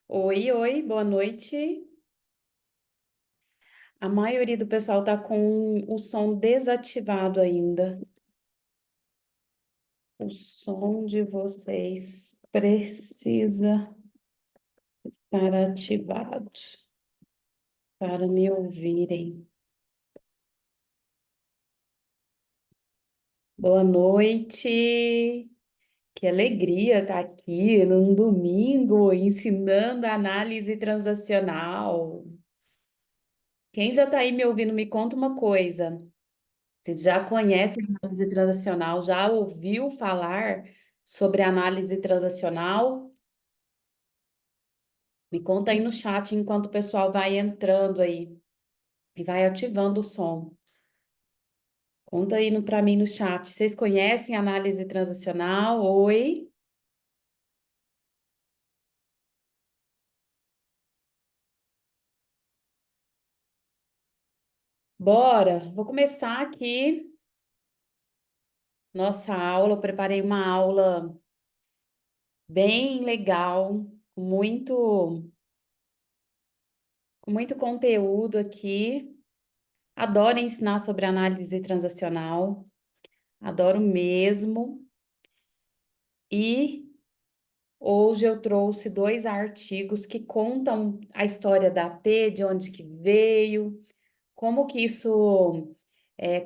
Oi, oi, boa noite. A maioria do pessoal tá com o som desativado ainda. O som de vocês precisa estar ativado para me ouvirem. Boa noite. Que alegria estar aqui num domingo ensinando análise transacional. Quem já está aí me ouvindo, me conta uma coisa. Você já conhece análise transacional? Já ouviu falar sobre análise transacional? Me conta aí no chat enquanto o pessoal vai entrando aí e vai ativando o som. Conta aí para mim no chat. Vocês conhecem análise transacional? Oi? Bora! Vou começar aqui nossa aula. Eu preparei uma aula bem legal, com muito conteúdo aqui. Adoro ensinar sobre análise transacional. Adoro mesmo. E hoje eu trouxe dois artigos que contam a história da T, de onde que veio, como que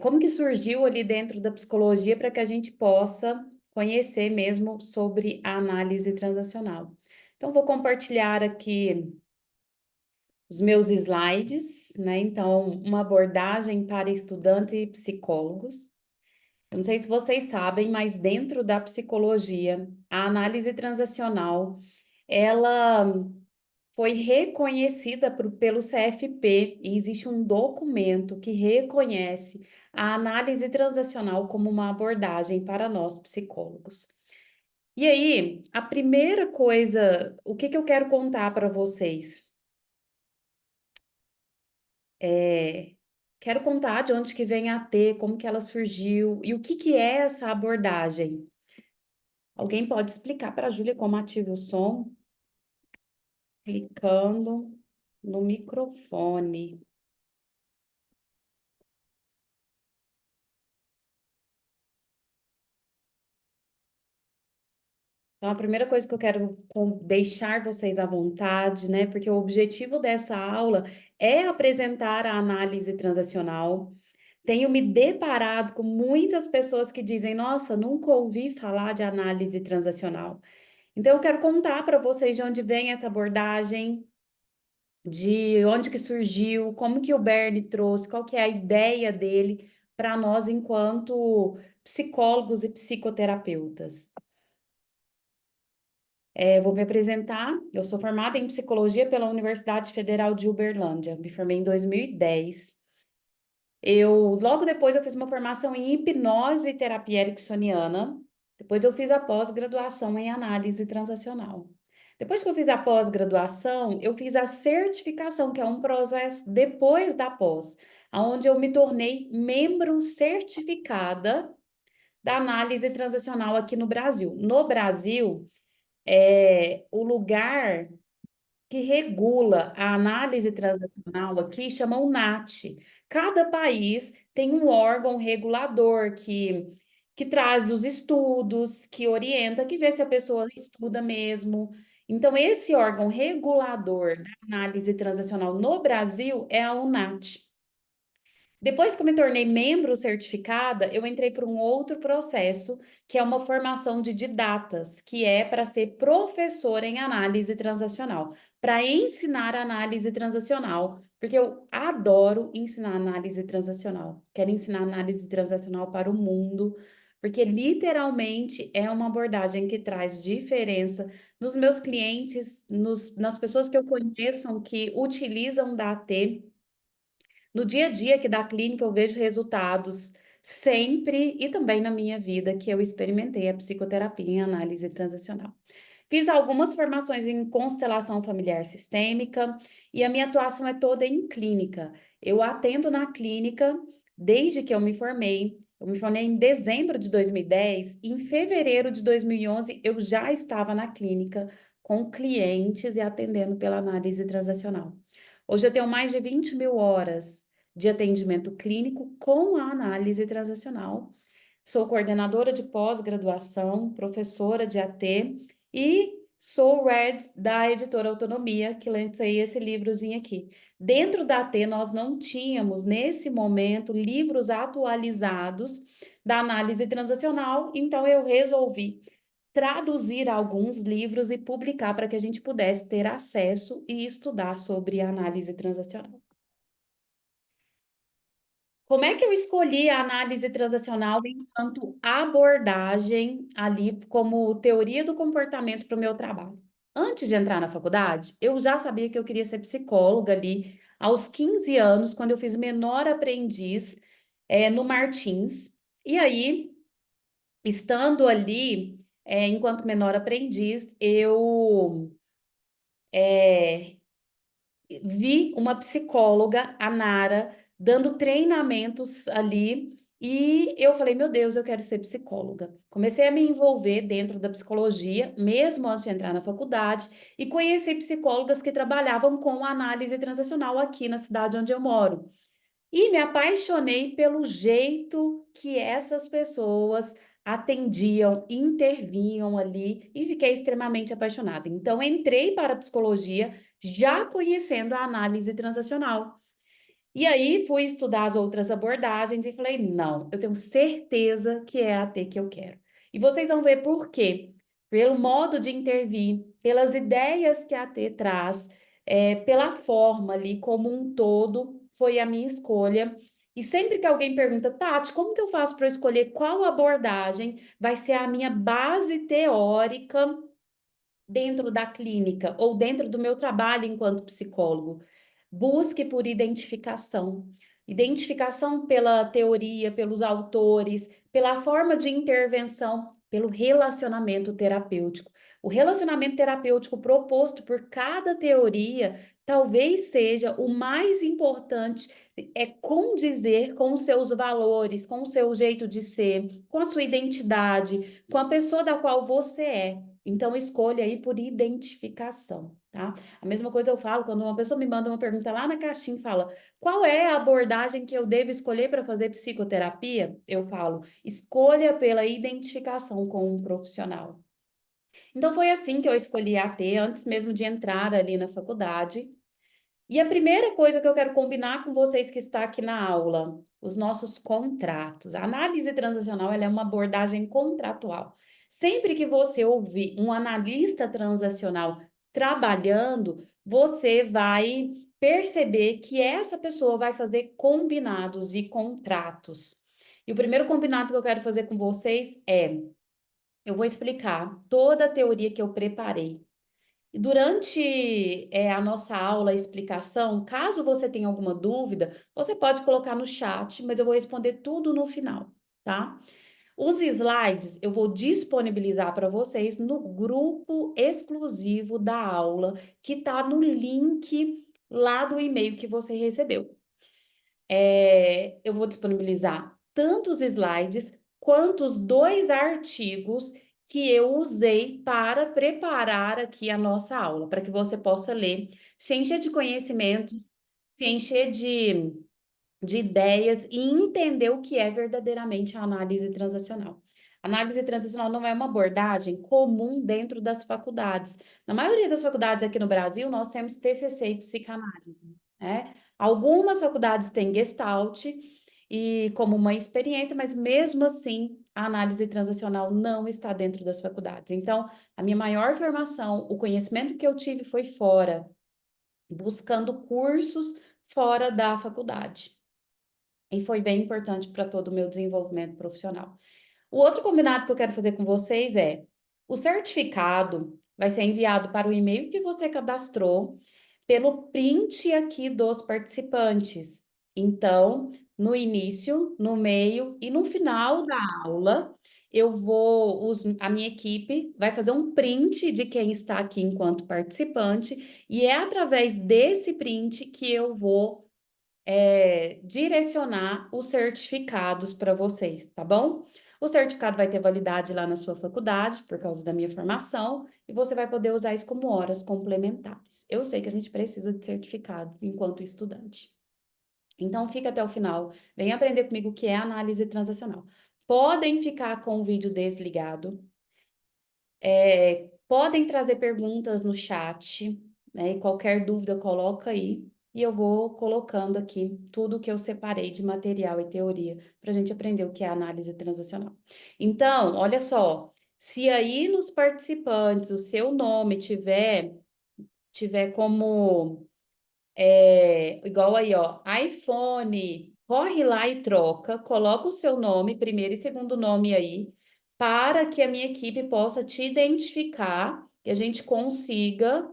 como que surgiu ali dentro da psicologia para que a gente possa conhecer mesmo sobre a análise transacional. Então, vou compartilhar aqui os meus slides, né? Então, uma abordagem para estudantes e psicólogos. Eu não sei se vocês sabem, mas dentro da psicologia, a análise transacional, ela foi reconhecida pelo CFP e existe um documento que reconhece a análise transacional como uma abordagem para nós psicólogos. E aí, a primeira coisa, o que que eu quero contar para vocês? É, quero contar de onde que vem a T, como que ela surgiu e o que que é essa abordagem. Alguém pode explicar para a Júlia como ativa o som? Clicando no microfone. Então, a primeira coisa que eu quero deixar vocês à vontade, né? Porque o objetivo dessa aula é apresentar a análise transacional. Tenho me deparado com muitas pessoas que dizem: Nossa, nunca ouvi falar de análise transacional. Então, eu quero contar para vocês de onde vem essa abordagem, de onde que surgiu, como que o Bernie trouxe, qual que é a ideia dele para nós enquanto psicólogos e psicoterapeutas. Vou me apresentar. Eu sou formada em psicologia pela Universidade Federal de Uberlândia. Me formei em 2010. Logo depois, eu fiz uma formação em hipnose e terapia ericksoniana. Depois, eu fiz a pós-graduação em análise transacional. Depois que eu fiz a pós-graduação, eu fiz a certificação, que é um processo depois da pós, onde eu me tornei membro certificada da análise transacional aqui no Brasil. No Brasil, o lugar que regula a análise transacional aqui chama o NAT. Cada país tem um órgão regulador que traz os estudos, que orienta, que vê se a pessoa estuda mesmo. Então, esse órgão regulador da análise transacional no Brasil é a UNAT. Depois que eu me tornei membro certificada, eu entrei para um outro processo, que é uma formação de didatas, que é para ser professora em análise transacional, para ensinar análise transacional, porque eu adoro ensinar análise transacional. Quero ensinar análise transacional para o mundo, porque literalmente é uma abordagem que traz diferença nos meus clientes, nas pessoas que eu conheço que utilizam da AT. No dia a dia aqui da clínica, eu vejo resultados sempre e também na minha vida que eu experimentei a psicoterapia em análise transacional. Fiz algumas formações em constelação familiar sistêmica e a minha atuação é toda em clínica. Eu atendo na clínica desde que eu me formei. Eu me formei em dezembro de 2010, em fevereiro de 2011 eu já estava na clínica com clientes e atendendo pela análise transacional. Hoje eu tenho mais de 20 mil horas de atendimento clínico com a análise transacional. Sou coordenadora de pós-graduação, professora de AT e sou Red da editora Autonomia, que lancei esse livrozinho aqui. Dentro da AT, nós não tínhamos, nesse momento, livros atualizados da análise transacional, então eu resolvi traduzir alguns livros e publicar para que a gente pudesse ter acesso e estudar sobre análise transacional. Como é que eu escolhi a análise transacional enquanto abordagem ali como teoria do comportamento para o meu trabalho? Antes de entrar na faculdade, eu já sabia que eu queria ser psicóloga ali aos 15 anos, quando eu fiz menor aprendiz no Martins. E aí, estando ali, enquanto menor aprendiz, eu vi uma psicóloga, a Nara, dando treinamentos ali, e eu falei, meu Deus, eu quero ser psicóloga. Comecei a me envolver dentro da psicologia, mesmo antes de entrar na faculdade, e conheci psicólogas que trabalhavam com análise transacional aqui na cidade onde eu moro. E me apaixonei pelo jeito que essas pessoas atendiam, intervinham ali e fiquei extremamente apaixonada. Então, entrei para a psicologia já conhecendo a análise transacional. E aí fui estudar as outras abordagens e falei, não, eu tenho certeza que é a T que eu quero. E vocês vão ver por quê. Pelo modo de intervir, pelas ideias que a T traz, pela forma ali como um todo, foi a minha escolha. E sempre que alguém pergunta, Tati, como que eu faço para escolher qual abordagem vai ser a minha base teórica dentro da clínica ou dentro do meu trabalho enquanto psicólogo? Busque por identificação. Identificação pela teoria, pelos autores, pela forma de intervenção, pelo relacionamento terapêutico. O relacionamento terapêutico proposto por cada teoria talvez seja o mais importante, condizer com os seus valores, com o seu jeito de ser, com a sua identidade, com a pessoa da qual você é. Então, escolha aí por identificação, tá? A mesma coisa eu falo quando uma pessoa me manda uma pergunta lá na caixinha e fala: qual é a abordagem que eu devo escolher para fazer psicoterapia? Eu falo: escolha pela identificação com um profissional. Então, foi assim que eu escolhi a AT, antes mesmo de entrar ali na faculdade. E a primeira coisa que eu quero combinar com vocês que está aqui na aula, os nossos contratos. A análise transacional, ela é uma abordagem contratual. Sempre que você ouvir um analista transacional trabalhando, você vai perceber que essa pessoa vai fazer combinados e contratos. E o primeiro combinado que eu quero fazer com vocês eu vou explicar toda a teoria que eu preparei. E durante a nossa aula, a explicação, caso você tenha alguma dúvida, você pode colocar no chat, mas eu vou responder tudo no final, tá? Os slides eu vou disponibilizar para vocês no grupo exclusivo da aula, que está no link lá do e-mail que você recebeu. Eu vou disponibilizar tanto os slides quanto os 2 artigos que eu usei para preparar aqui a nossa aula, para que você possa ler, se encher de conhecimentos, se encher de ideias e entender o que é verdadeiramente a análise transacional. Análise transacional não é uma abordagem comum dentro das faculdades. Na maioria das faculdades aqui no Brasil, nós temos TCC e psicanálise, né? Algumas faculdades têm Gestalt e como uma experiência, mas mesmo assim, a análise transacional não está dentro das faculdades. Então, a minha maior formação, o conhecimento que eu tive foi fora, buscando cursos fora da faculdade. E foi bem importante para todo o meu desenvolvimento profissional. O outro combinado que eu quero fazer com vocês o certificado vai ser enviado para o e-mail que você cadastrou pelo print aqui dos participantes. Então, no início, no meio e no final da aula, a minha equipe vai fazer um print de quem está aqui enquanto participante, e é através desse print que eu vou direcionar os certificados para vocês, tá bom? O certificado vai ter validade lá na sua faculdade, por causa da minha formação, e você vai poder usar isso como horas complementares. Eu sei que a gente precisa de certificados enquanto estudante. Então, fica até o final, vem aprender comigo o que é análise transacional. Podem ficar com o vídeo desligado, podem trazer perguntas no chat, né? E qualquer dúvida, coloca aí. E eu vou colocando aqui tudo que eu separei de material e teoria para a gente aprender o que é análise transacional. Então, olha só, se aí nos participantes o seu nome tiver como igual aí, ó, iPhone, corre lá e troca, coloca o seu nome, primeiro e segundo nome aí, para que a minha equipe possa te identificar e a gente consiga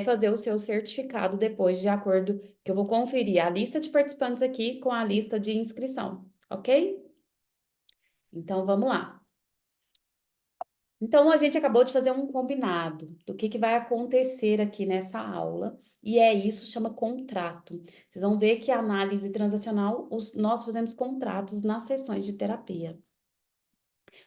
fazer o seu certificado depois, de acordo, que eu vou conferir a lista de participantes aqui com a lista de inscrição, ok? Então, vamos lá. Então, a gente acabou de fazer um combinado do que vai acontecer aqui nessa aula, e isso chama contrato. Vocês vão ver que a análise transacional, nós fazemos contratos nas sessões de terapia.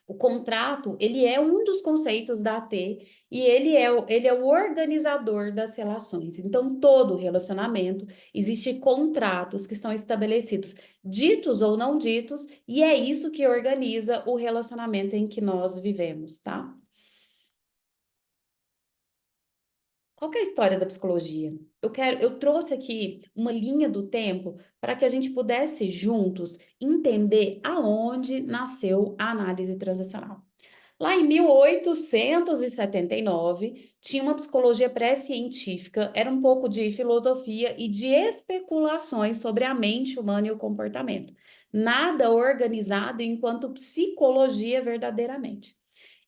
O contrato, ele é um dos conceitos da AT e ele é o organizador das relações. Então, todo relacionamento, existe contratos que são estabelecidos, ditos ou não ditos, e é isso que organiza o relacionamento em que nós vivemos, tá? Qual que é a história da psicologia? Eu trouxe aqui uma linha do tempo para que a gente pudesse juntos entender aonde nasceu a análise transacional. Lá em 1879, tinha uma psicologia pré-científica, era um pouco de filosofia e de especulações sobre a mente humana e o comportamento. Nada organizado enquanto psicologia verdadeiramente.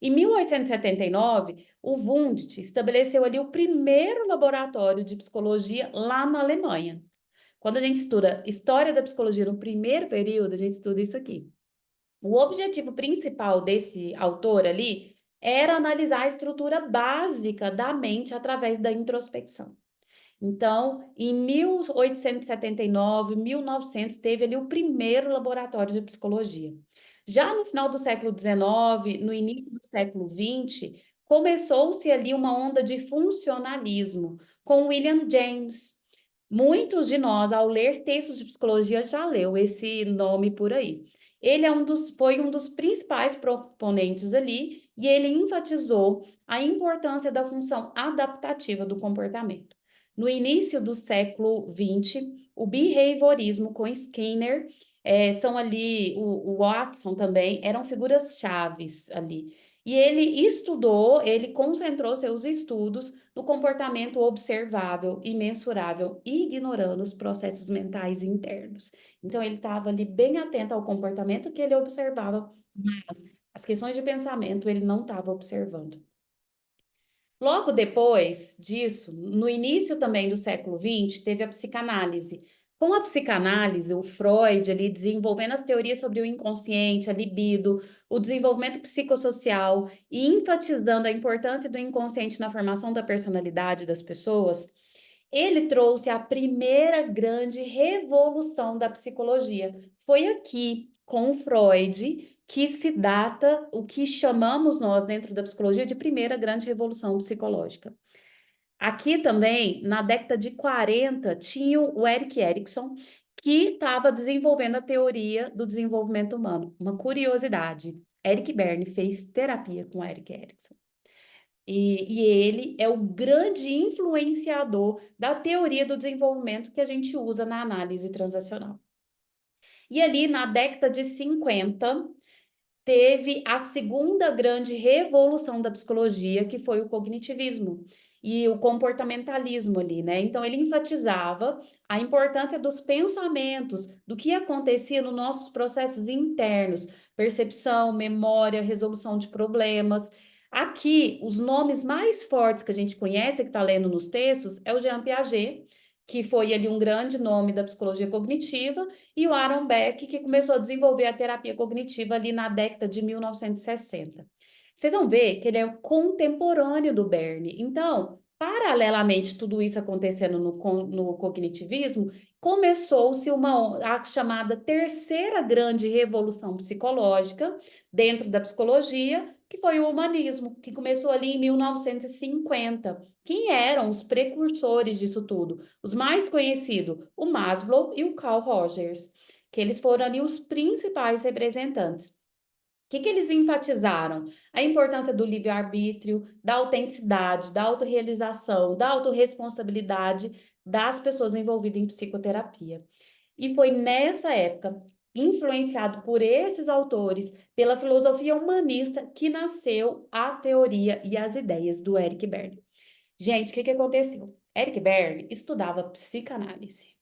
Em 1879, o Wundt estabeleceu ali o primeiro laboratório de psicologia lá na Alemanha. Quando a gente estuda história da psicologia no primeiro período, a gente estuda isso aqui. O objetivo principal desse autor ali era analisar a estrutura básica da mente através da introspecção. Então, em 1879, 1900, teve ali o primeiro laboratório de psicologia. Já no final do século XIX, no início do século XX, começou-se ali uma onda de funcionalismo com William James. Muitos de nós, ao ler textos de psicologia, já leu esse nome por aí. Ele foi um dos principais proponentes ali e ele enfatizou a importância da função adaptativa do comportamento. No início do século XX, o behaviorismo com Skinner, são ali, o Watson também, eram figuras chaves ali. E ele concentrou seus estudos no comportamento observável e mensurável, ignorando os processos mentais internos. Então, ele estava ali bem atento ao comportamento que ele observava, mas as questões de pensamento ele não estava observando. Logo depois disso, no início também do século XX, teve a psicanálise. Com a psicanálise, o Freud ali desenvolvendo as teorias sobre o inconsciente, a libido, o desenvolvimento psicossocial e enfatizando a importância do inconsciente na formação da personalidade das pessoas, ele trouxe a primeira grande revolução da psicologia. Foi aqui, com o Freud, que se data o que chamamos nós, dentro da psicologia, de primeira grande revolução psicológica. Aqui também, na década de 40, tinha o Erik Erikson, que estava desenvolvendo a teoria do desenvolvimento humano. Uma curiosidade, Eric Berne fez terapia com Erik Erikson. E ele é o grande influenciador da teoria do desenvolvimento que a gente usa na análise transacional. E ali, na década de 50, teve a segunda grande revolução da psicologia, que foi o cognitivismo e o comportamentalismo ali, né? Então, ele enfatizava a importância dos pensamentos, do que acontecia nos nossos processos internos, percepção, memória, resolução de problemas. Aqui, os nomes mais fortes que a gente conhece, que está lendo nos textos, é o Jean Piaget, que foi ali um grande nome da psicologia cognitiva, e o Aaron Beck, que começou a desenvolver a terapia cognitiva ali na década de 1960. Vocês vão ver que ele é o contemporâneo do Berne. Então, paralelamente tudo isso acontecendo no cognitivismo, começou-se a chamada terceira grande revolução psicológica dentro da psicologia, que foi o humanismo, que começou ali em 1950. Quem eram os precursores disso tudo? Os mais conhecidos, o Maslow e o Carl Rogers, que eles foram ali os principais representantes. O que eles enfatizaram? A importância do livre-arbítrio, da autenticidade, da autorrealização, da autorresponsabilidade das pessoas envolvidas em psicoterapia. E foi nessa época, influenciado por esses autores, pela filosofia humanista, que nasceu a teoria e as ideias do Eric Berne. Gente, o que aconteceu? Eric Berne estudava psicanálise.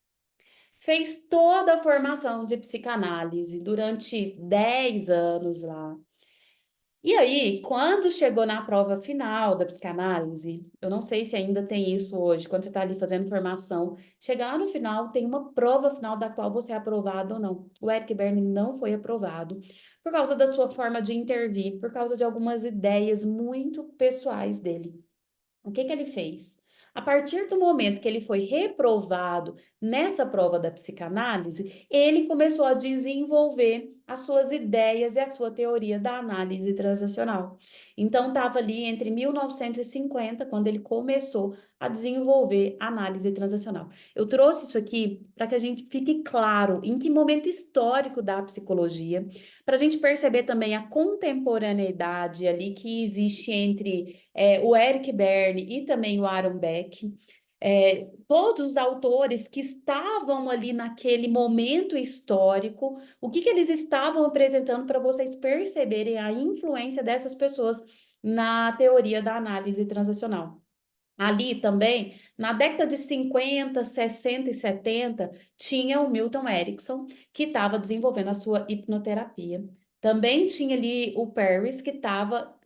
Fez toda a formação de psicanálise durante 10 anos lá. E aí, quando chegou na prova final da psicanálise, eu não sei se ainda tem isso hoje, quando você está ali fazendo formação, chega lá no final, tem uma prova final da qual você é aprovado ou não. O Eric Berne não foi aprovado por causa da sua forma de intervir, por causa de algumas ideias muito pessoais dele. O que ele fez? A partir do momento que ele foi reprovado nessa prova da psicanálise, ele começou a desenvolver as suas ideias e a sua teoria da análise transacional. Então, estava ali entre 1950, quando ele começou a desenvolver a análise transacional. Eu trouxe isso aqui para que a gente fique claro em que momento histórico da psicologia, para a gente perceber também a contemporaneidade ali que existe entre o Eric Berne e também o Aaron Beck, todos os autores que estavam ali naquele momento histórico, o que eles estavam apresentando para vocês perceberem a influência dessas pessoas na teoria da análise transacional. Ali também, na década de 50, 60 e 70, tinha o Milton Erickson, que estava desenvolvendo a sua hipnoterapia. Também tinha ali o Paris, que estava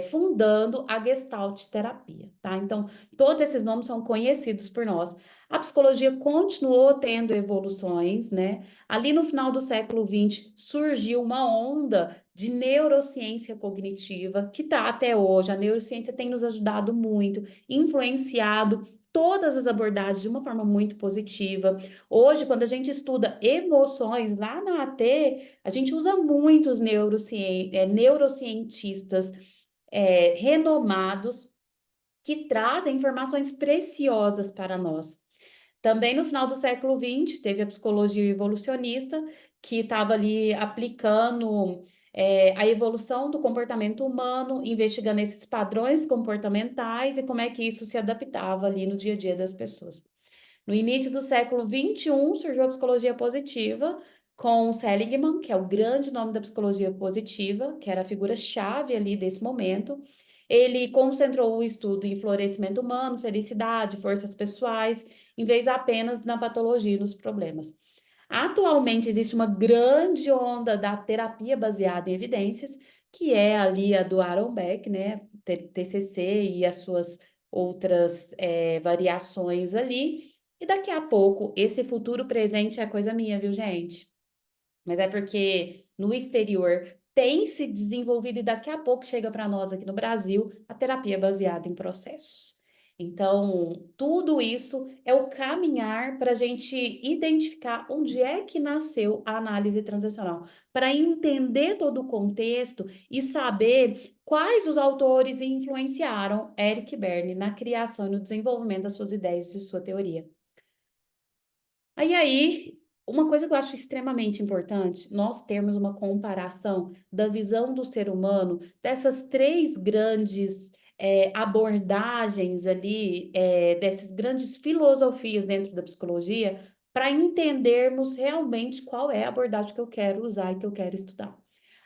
fundando a Gestalt terapia, tá? Então, todos esses nomes são conhecidos por nós. A psicologia continuou tendo evoluções, né? Ali no final do século XX, surgiu uma onda de neurociência cognitiva, que está até hoje. A neurociência tem nos ajudado muito, influenciado todas as abordagens de uma forma muito positiva. Hoje, quando a gente estuda emoções, lá na AT, a gente usa muitos neurocientistas renomados que trazem informações preciosas para nós. Também no final do século XX, teve a psicologia evolucionista, que estava ali aplicando a evolução do comportamento humano, investigando esses padrões comportamentais e como é que isso se adaptava ali no dia a dia das pessoas. No início do século XXI, surgiu a psicologia positiva, com Seligman, que é o grande nome da psicologia positiva, que era a figura-chave ali desse momento. Ele concentrou o estudo em florescimento humano, felicidade, forças pessoais, em vez apenas na patologia e nos problemas. Atualmente existe uma grande onda da terapia baseada em evidências, que é ali a do Aaron Beck, né, TCC e as suas outras variações ali. E daqui a pouco, esse futuro presente é coisa minha, viu, gente? Mas é porque no exterior tem se desenvolvido e daqui a pouco chega para nós aqui no Brasil a terapia baseada em processos. Então, tudo isso é o caminhar para a gente identificar onde é que nasceu a análise transacional, para entender todo o contexto e saber quais os autores influenciaram Eric Berne na criação e no desenvolvimento das suas ideias e de sua teoria. Aí, uma coisa que eu acho extremamente importante, nós termos uma comparação da visão do ser humano, dessas três grandes abordagens ali, dessas grandes filosofias dentro da psicologia, para entendermos realmente qual é a abordagem que eu quero usar e que eu quero estudar.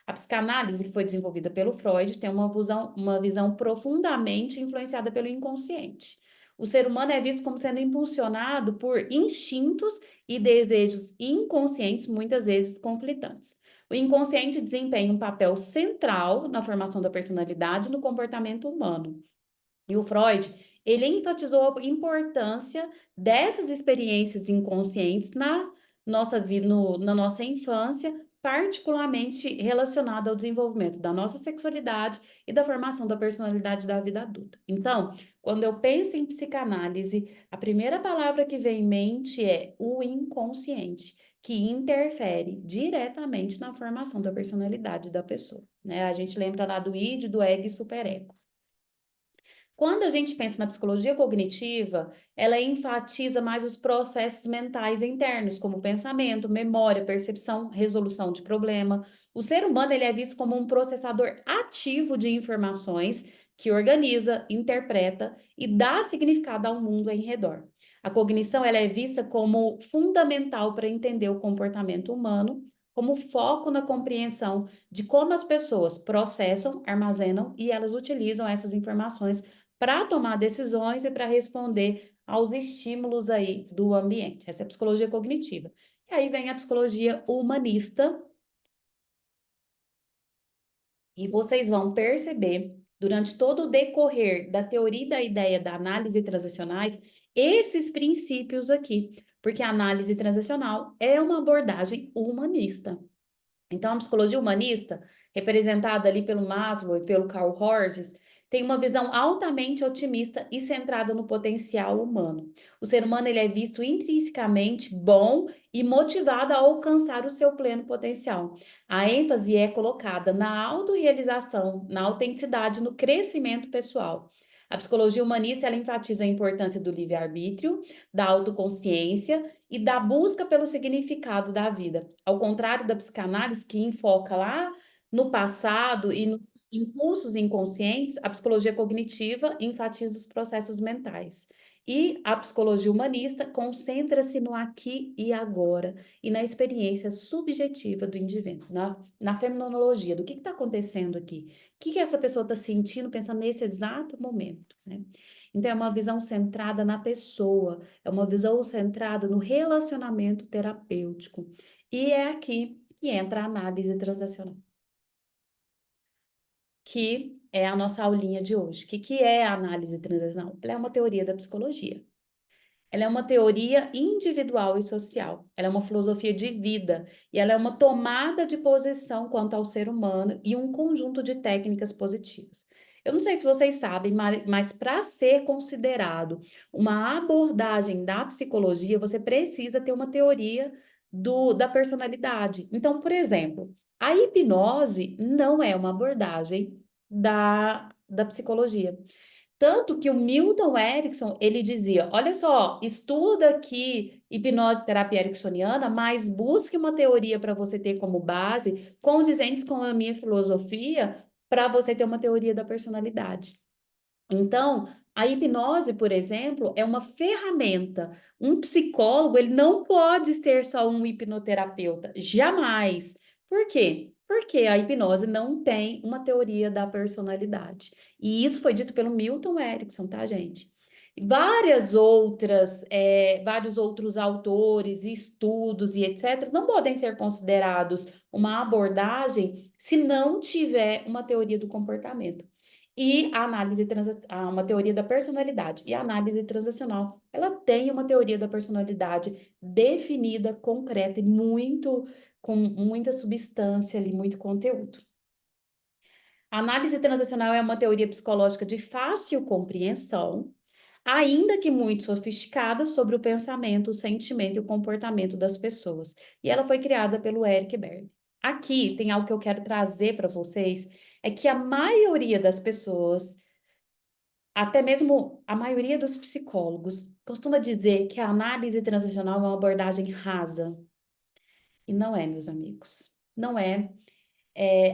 A psicanálise, que foi desenvolvida pelo Freud, tem uma visão profundamente influenciada pelo inconsciente. O ser humano é visto como sendo impulsionado por instintos e desejos inconscientes, muitas vezes conflitantes. O inconsciente desempenha um papel central na formação da personalidade e no comportamento humano. E o Freud, ele enfatizou a importância dessas experiências inconscientes na nossa vida, na nossa infância, particularmente relacionada ao desenvolvimento da nossa sexualidade e da formação da personalidade da vida adulta. Então, quando eu penso em psicanálise, a primeira palavra que vem em mente é o inconsciente, que interfere diretamente na formação da personalidade da pessoa, né? A gente lembra lá do id, do ego e superego. Quando a gente pensa na psicologia cognitiva, ela enfatiza mais os processos mentais internos, como pensamento, memória, percepção, resolução de problema. O ser humano ele é visto como um processador ativo de informações que organiza, interpreta e dá significado ao mundo em redor. A cognição ela é vista como fundamental para entender o comportamento humano, como foco na compreensão de como as pessoas processam, armazenam e elas utilizam essas informações para tomar decisões e para responder aos estímulos aí do ambiente. Essa é a psicologia cognitiva. E aí vem a psicologia humanista, e vocês vão perceber, durante todo o decorrer da teoria e da ideia da análise transacionais, esses princípios aqui, porque a análise transacional é uma abordagem humanista. Então, a psicologia humanista, representada ali pelo Maslow e pelo Carl Rogers, tem uma visão altamente otimista e centrada no potencial humano. O ser humano ele é visto intrinsecamente bom e motivado a alcançar o seu pleno potencial. A ênfase é colocada na autorrealização, na autenticidade, no crescimento pessoal. A psicologia humanista ela enfatiza a importância do livre-arbítrio, da autoconsciência e da busca pelo significado da vida. Ao contrário da psicanálise, que enfoca lá no passado e nos impulsos inconscientes, a psicologia cognitiva enfatiza os processos mentais. E a psicologia humanista concentra-se no aqui e agora e na experiência subjetiva do indivíduo, na fenomenologia, do que está acontecendo aqui, o que essa pessoa está sentindo, pensando nesse exato momento, né? Então, é uma visão centrada na pessoa, é uma visão centrada no relacionamento terapêutico. E é aqui que entra a análise transacional, que é a nossa aulinha de hoje. O que é a análise transacional? Ela é uma teoria da psicologia. Ela é uma teoria individual e social. Ela é uma filosofia de vida e ela é uma tomada de posição quanto ao ser humano e um conjunto de técnicas positivas. Eu não sei se vocês sabem, mas para ser considerado uma abordagem da psicologia, você precisa ter uma teoria da personalidade. Então, por exemplo, a hipnose não é uma abordagem da psicologia. Tanto que o Milton Erickson, ele dizia, olha só, estuda aqui hipnose terapia ericksoniana, mas busque uma teoria para você ter como base, condizentes com a minha filosofia, para você ter uma teoria da personalidade. Então, a hipnose, por exemplo, é uma ferramenta. Um psicólogo, ele não pode ser só um hipnoterapeuta, jamais. Por quê? Porque a hipnose não tem uma teoria da personalidade. E isso foi dito pelo Milton Erickson, tá, gente? Vários outros autores, estudos e etc., não podem ser considerados uma abordagem se não tiver uma teoria do comportamento. E a uma teoria da personalidade. E a análise transacional, ela tem uma teoria da personalidade definida, concreta e com muita substância ali, muito conteúdo. A análise transacional é uma teoria psicológica de fácil compreensão, ainda que muito sofisticada sobre o pensamento, o sentimento e o comportamento das pessoas. E ela foi criada pelo Eric Berne. Aqui tem algo que eu quero trazer para vocês, é que a maioria das pessoas, até mesmo a maioria dos psicólogos, costuma dizer que a análise transacional é uma abordagem rasa. E não é, meus amigos. Não é.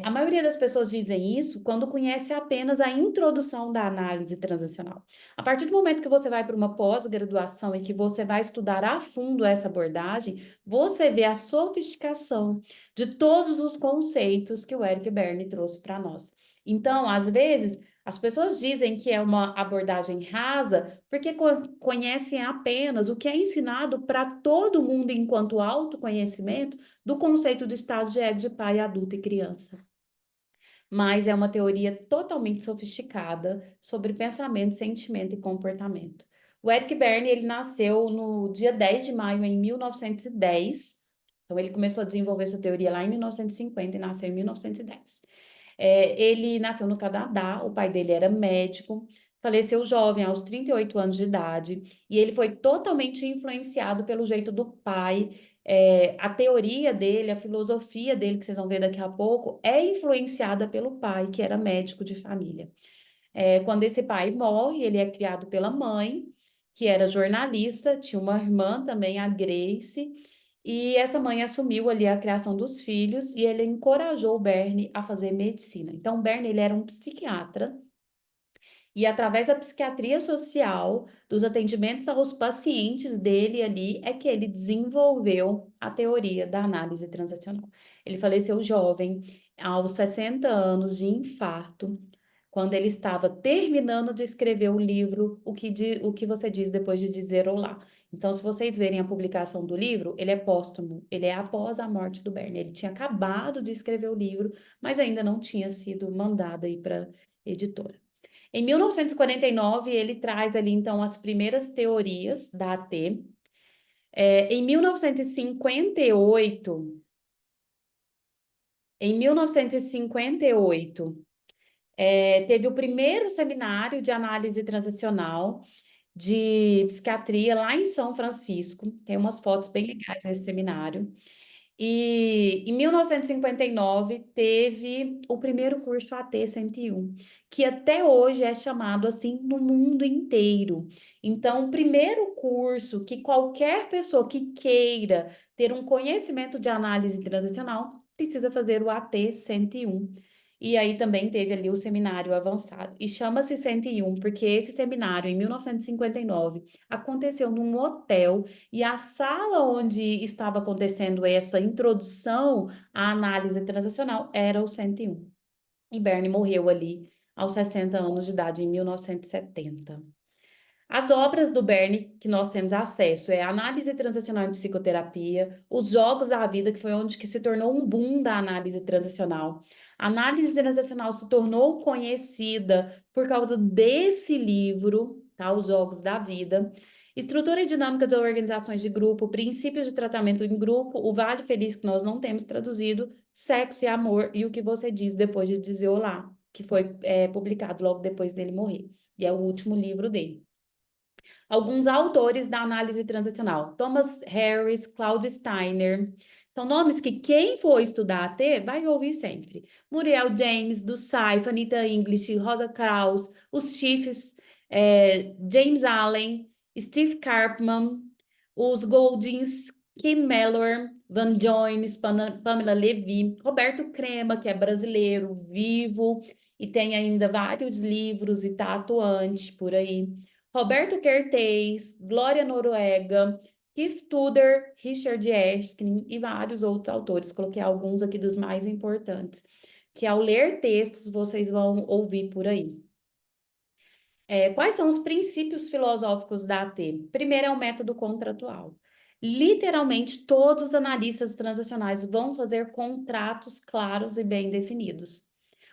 A maioria das pessoas dizem isso quando conhece apenas a introdução da análise transacional. A partir do momento que você vai para uma pós-graduação e que você vai estudar a fundo essa abordagem, você vê a sofisticação de todos os conceitos que o Eric Berne trouxe para nós. Então, às vezes, as pessoas dizem que é uma abordagem rasa porque conhecem apenas o que é ensinado para todo mundo enquanto autoconhecimento do conceito de estado de ego de pai, adulto e criança. Mas é uma teoria totalmente sofisticada sobre pensamento, sentimento e comportamento. O Eric Berne, ele nasceu no dia 10 de maio em 1910 Então, ele começou a desenvolver sua teoria lá em 1950 e nasceu em 1910. Ele nasceu no Canadá, o pai dele era médico, faleceu jovem, aos 38 anos de idade, e ele foi totalmente influenciado pelo jeito do pai. A teoria dele, a filosofia dele, que vocês vão ver daqui a pouco, é influenciada pelo pai, que era médico de família. Quando esse pai morre, ele é criado pela mãe, que era jornalista, tinha uma irmã também, a Grace, e essa mãe assumiu ali a criação dos filhos e ele encorajou o Bernie a fazer medicina. Então, o Bernie, ele era um psiquiatra e através da psiquiatria social, dos atendimentos aos pacientes dele ali, é que ele desenvolveu a teoria da análise transacional. Ele faleceu jovem, aos 60 anos de infarto, quando ele estava terminando de escrever o livro O que você diz depois de dizer olá. Então, se vocês verem a publicação do livro, ele é póstumo, ele é após a morte do Bernie. Ele tinha acabado de escrever o livro, mas ainda não tinha sido mandado aí para editora. Em 1949, ele traz ali então as primeiras teorias da AT. Em 1958, em 1958, teve o primeiro seminário de análise transacional de psiquiatria lá em São Francisco. Tem umas fotos bem legais desse seminário. E em 1959 teve o primeiro curso AT-101, que até hoje é chamado assim no mundo inteiro. Então, o primeiro curso que qualquer pessoa que queira ter um conhecimento de análise transacional precisa fazer o AT-101. E aí também teve ali o seminário avançado. E chama-se 101 porque esse seminário, em 1959, aconteceu num hotel e a sala onde estava acontecendo essa introdução à análise transacional era o 101. E Bernie morreu ali aos 60 anos de idade, em 1970. As obras do Bernie que nós temos acesso é a Análise Transacional em Psicoterapia, Os Jogos da Vida, que foi onde que se tornou um boom da análise transacional. A análise transacional se tornou conhecida por causa desse livro, tá? Os Jogos da Vida. Estrutura e dinâmica de organizações de grupo, princípios de tratamento em grupo, o Vale Feliz, que nós não temos traduzido, Sexo e Amor e o que você diz depois de dizer olá, que foi publicado logo depois dele morrer. E é o último livro dele. Alguns autores da análise transacional, Thomas Harris, Claude Steiner, são nomes que quem for estudar AT vai ouvir sempre. Muriel James, do Saifa, Anita English, Rosa Kraus, os Chiefs, James Allen, Steve Karpman, os Goldings, Kim Mellor, Van Jones, Pamela Levi, Roberto Crema, que é brasileiro, vivo, e tem ainda vários livros e tá atuante por aí. Roberto Kertész, Glória Noruega, Keith Tudor, Richard Erskine e vários outros autores. Coloquei alguns aqui dos mais importantes, que ao ler textos vocês vão ouvir por aí. Quais são os princípios filosóficos da AT? Primeiro é o método contratual. Literalmente, todos os analistas transacionais vão fazer contratos claros e bem definidos.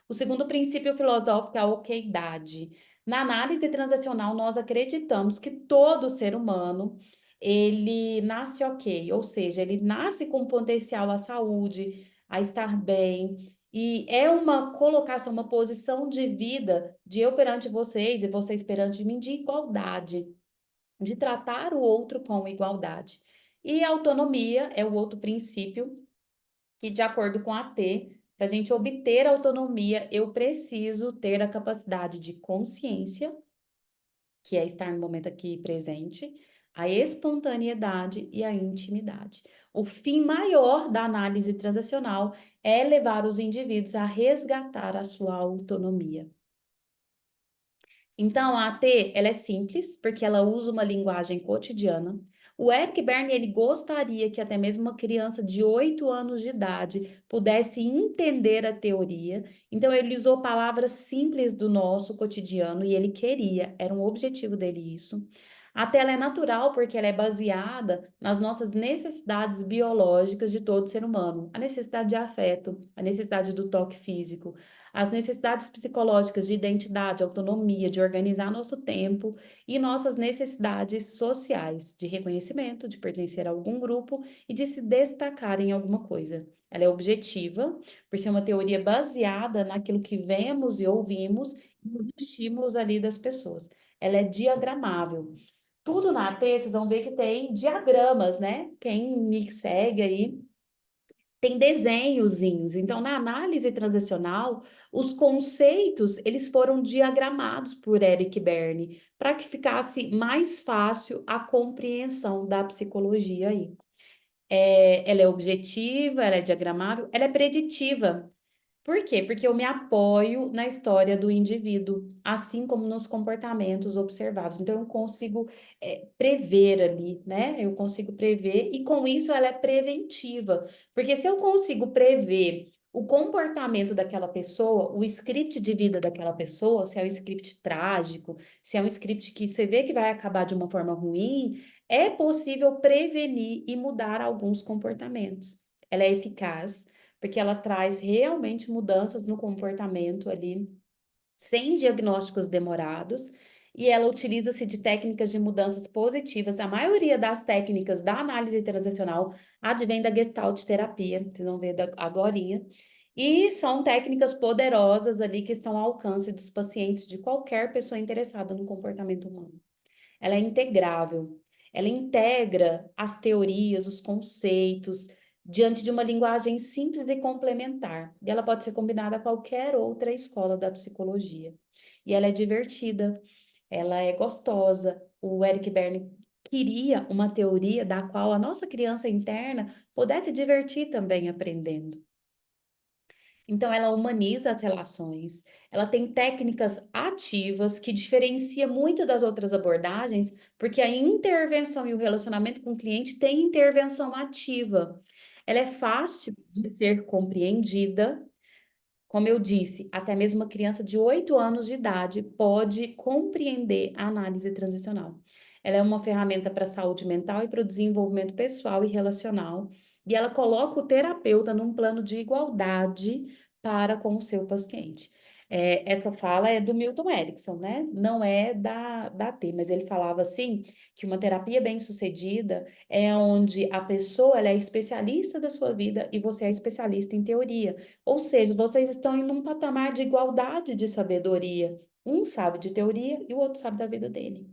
O segundo princípio filosófico é a oqueidade. Na análise transacional, nós acreditamos que todo ser humano, ele nasce ok, ou seja, ele nasce com potencial à saúde, a estar bem, e é uma colocação, uma posição de vida de eu perante vocês e vocês perante mim de igualdade, de tratar o outro com igualdade. E a autonomia é o outro princípio que, de acordo com a T, para a gente obter autonomia, eu preciso ter a capacidade de consciência, que é estar no momento aqui presente, a espontaneidade e a intimidade. O fim maior da análise transacional é levar os indivíduos a resgatar a sua autonomia. Então, a AT, ela é simples, porque ela usa uma linguagem cotidiana. O Eric Berne, ele gostaria que até mesmo uma criança de 8 anos de idade pudesse entender a teoria. Então, ele usou palavras simples do nosso cotidiano e ele queria, era um objetivo dele isso. Até ela é natural porque ela é baseada nas nossas necessidades biológicas de todo ser humano. A necessidade de afeto, a necessidade do toque físico, as necessidades psicológicas de identidade, autonomia, de organizar nosso tempo e nossas necessidades sociais, de reconhecimento, de pertencer a algum grupo e de se destacar em alguma coisa. Ela é objetiva, por ser uma teoria baseada naquilo que vemos e ouvimos e nos estímulos ali das pessoas. Ela é diagramável. Tudo na AT, vocês vão ver que tem diagramas, né? Quem me segue aí tem desenhozinhos. Então, na análise transacional, os conceitos, eles foram diagramados por Eric Berne, para que ficasse mais fácil a compreensão da psicologia aí. Ela é objetiva, ela é diagramável, ela é preditiva. Por quê? Porque eu me apoio na história do indivíduo, assim como nos comportamentos observados. Então, eu consigo prever ali, né? Eu consigo prever, e com isso ela é preventiva. Porque se eu consigo prever o comportamento daquela pessoa, o script de vida daquela pessoa, se é um script trágico, se é um script que você vê que vai acabar de uma forma ruim, é possível prevenir e mudar alguns comportamentos. Ela é eficaz porque ela traz realmente mudanças no comportamento ali, sem diagnósticos demorados, e ela utiliza-se de técnicas de mudanças positivas. A maioria das técnicas da análise transacional advém da Gestalt terapia, vocês vão ver agorinha, e são técnicas poderosas ali que estão ao alcance dos pacientes de qualquer pessoa interessada no comportamento humano. Ela é integrável, ela integra as teorias, os conceitos, diante de uma linguagem simples e complementar. E ela pode ser combinada a qualquer outra escola da psicologia. E ela é divertida, ela é gostosa. O Eric Berne queria uma teoria da qual a nossa criança interna pudesse divertir também aprendendo. Então, ela humaniza as relações, ela tem técnicas ativas que diferencia muito das outras abordagens, porque a intervenção e o relacionamento com o cliente tem intervenção ativa. Ela é fácil de ser compreendida, como eu disse, até mesmo uma criança de 8 anos de idade pode compreender a análise transicional. Ela é uma ferramenta para a saúde mental e para o desenvolvimento pessoal e relacional, e ela coloca o terapeuta num plano de igualdade para com o seu paciente. Essa fala é do Milton Erickson, né? Não é da T, mas ele falava assim que uma terapia bem-sucedida é onde a pessoa ela é especialista da sua vida e você é especialista em teoria. Ou seja, vocês estão em um patamar de igualdade de sabedoria. Um sabe de teoria e o outro sabe da vida dele.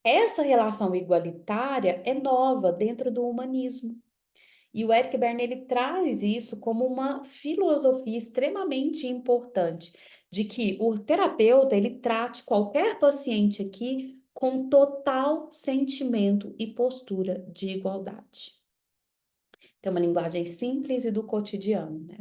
Essa relação igualitária é nova dentro do humanismo. E o Eric Berne ele traz isso como uma filosofia extremamente importante, de que o terapeuta ele trate qualquer paciente aqui com total sentimento e postura de igualdade. Tem uma linguagem simples e do cotidiano, né?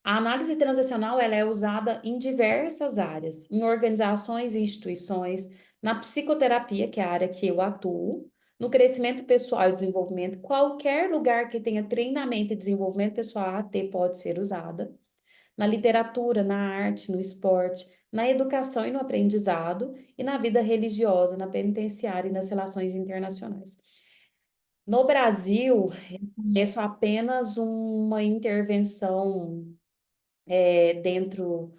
A análise transacional ela é usada em diversas áreas, em organizações e instituições, na psicoterapia, que é a área que eu atuo, no crescimento pessoal e desenvolvimento, qualquer lugar que tenha treinamento e desenvolvimento pessoal, a AT pode ser usada, na literatura, na arte, no esporte, na educação e no aprendizado, e na vida religiosa, na penitenciária e nas relações internacionais. No Brasil, eu conheço apenas uma intervenção dentro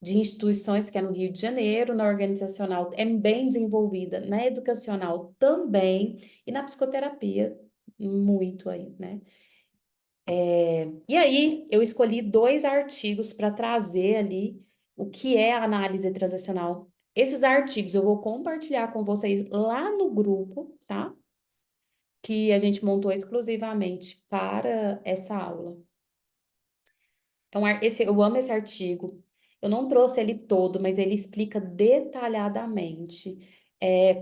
de instituições que é no Rio de Janeiro, na organizacional é bem desenvolvida, na educacional também, e na psicoterapia, muito aí, né? E aí, eu escolhi 2 artigos para trazer ali o que é a análise transacional. Esses artigos eu vou compartilhar com vocês lá no grupo, tá? Que a gente montou exclusivamente para essa aula. Eu amo esse artigo. Eu não trouxe ele todo, mas ele explica detalhadamente,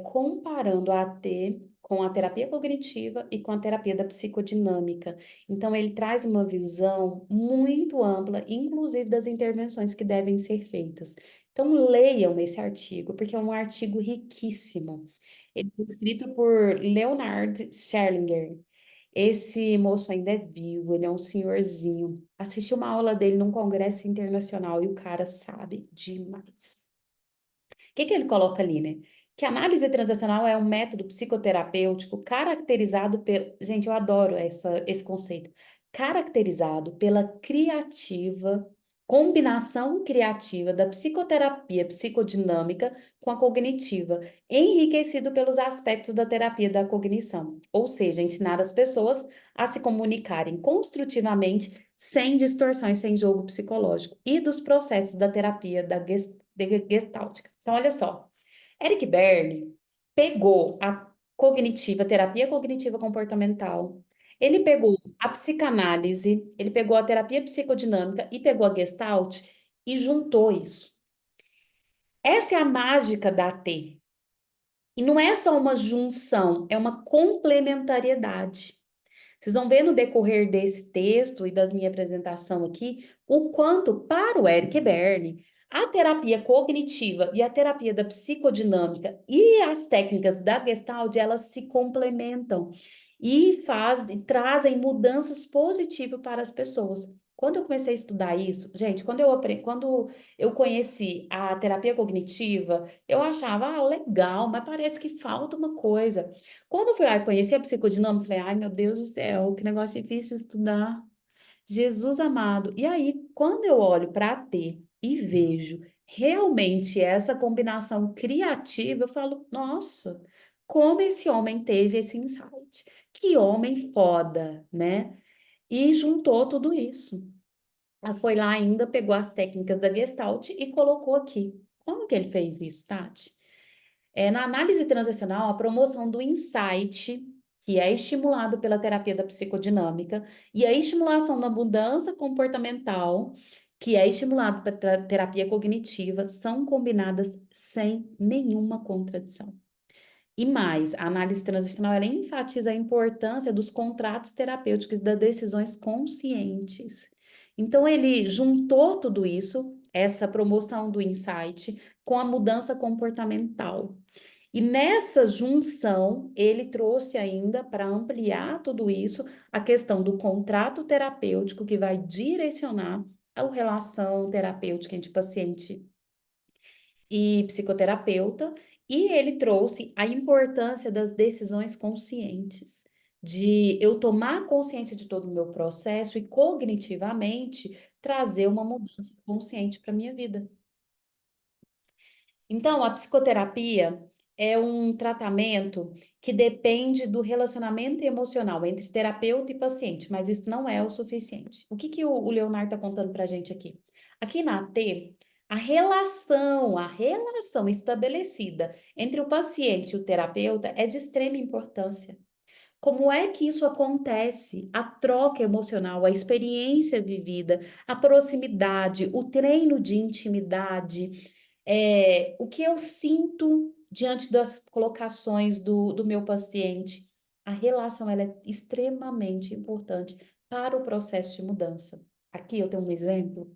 comparando a AT com a terapia cognitiva e com a terapia da psicodinâmica. Então, ele traz uma visão muito ampla, inclusive das intervenções que devem ser feitas. Então, leiam esse artigo, porque é um artigo riquíssimo. Ele foi escrito por Leonard Scherlinger. Esse moço ainda é vivo, ele é um senhorzinho. Assisti uma aula dele num congresso internacional e o cara sabe demais. O que que ele coloca ali, né? Que a análise transacional é um método psicoterapêutico caracterizado pelo... Gente, eu adoro esse conceito. Caracterizado pela criativa, combinação criativa da psicoterapia psicodinâmica com a cognitiva, enriquecido pelos aspectos da terapia da cognição, ou seja, ensinar as pessoas a se comunicarem construtivamente, sem distorções, sem jogo psicológico, e dos processos da terapia da gestáltica. Então, olha só. Eric Berne pegou a cognitiva, terapia cognitiva comportamental, ele pegou a psicanálise, ele pegou a terapia psicodinâmica e pegou a Gestalt e juntou isso. Essa é a mágica da AT. E não é só uma junção, é uma complementariedade. Vocês vão ver no decorrer desse texto e da minha apresentação aqui o quanto, para o Eric Berne, a terapia cognitiva e a terapia da psicodinâmica e as técnicas da Gestalt, elas se complementam e trazem mudanças positivas para as pessoas. Quando eu comecei a estudar isso, gente, quando eu conheci a terapia cognitiva, eu achava, legal, mas parece que falta uma coisa. Quando eu fui lá e conheci a psicodinâmica, eu falei, ai, meu Deus do céu, que negócio difícil de estudar. Jesus amado. E aí, quando eu olho para a T e vejo realmente essa combinação criativa, eu falo, nossa, como esse homem teve esse insight. Que homem foda, né? E juntou tudo isso. Ela foi lá ainda, pegou as técnicas da Gestalt e colocou aqui. Como que ele fez isso, Tati? Na análise transacional, a promoção do insight, que é estimulado pela terapia da psicodinâmica, e a estimulação da mudança comportamental, que é estimulado pela terapia cognitiva, são combinadas sem nenhuma contradição. E mais, a análise transacional ela enfatiza a importância dos contratos terapêuticos e das decisões conscientes. Então, ele juntou tudo isso, essa promoção do insight, com a mudança comportamental. E nessa junção, ele trouxe ainda, para ampliar tudo isso, a questão do contrato terapêutico, que vai direcionar a relação terapêutica entre paciente e psicoterapeuta, e ele trouxe a importância das decisões conscientes, de eu tomar consciência de todo o meu processo e cognitivamente trazer uma mudança consciente para a minha vida. Então, a psicoterapia é um tratamento que depende do relacionamento emocional entre terapeuta e paciente, mas isso não é o suficiente. O que que o Leonardo está contando para a gente aqui? Aqui na AT, a relação estabelecida entre o paciente e o terapeuta é de extrema importância. Como é que isso acontece? A troca emocional, a experiência vivida, a proximidade, o treino de intimidade, o que eu sinto diante das colocações do meu paciente. A relação ela é extremamente importante para o processo de mudança. Aqui eu tenho um exemplo.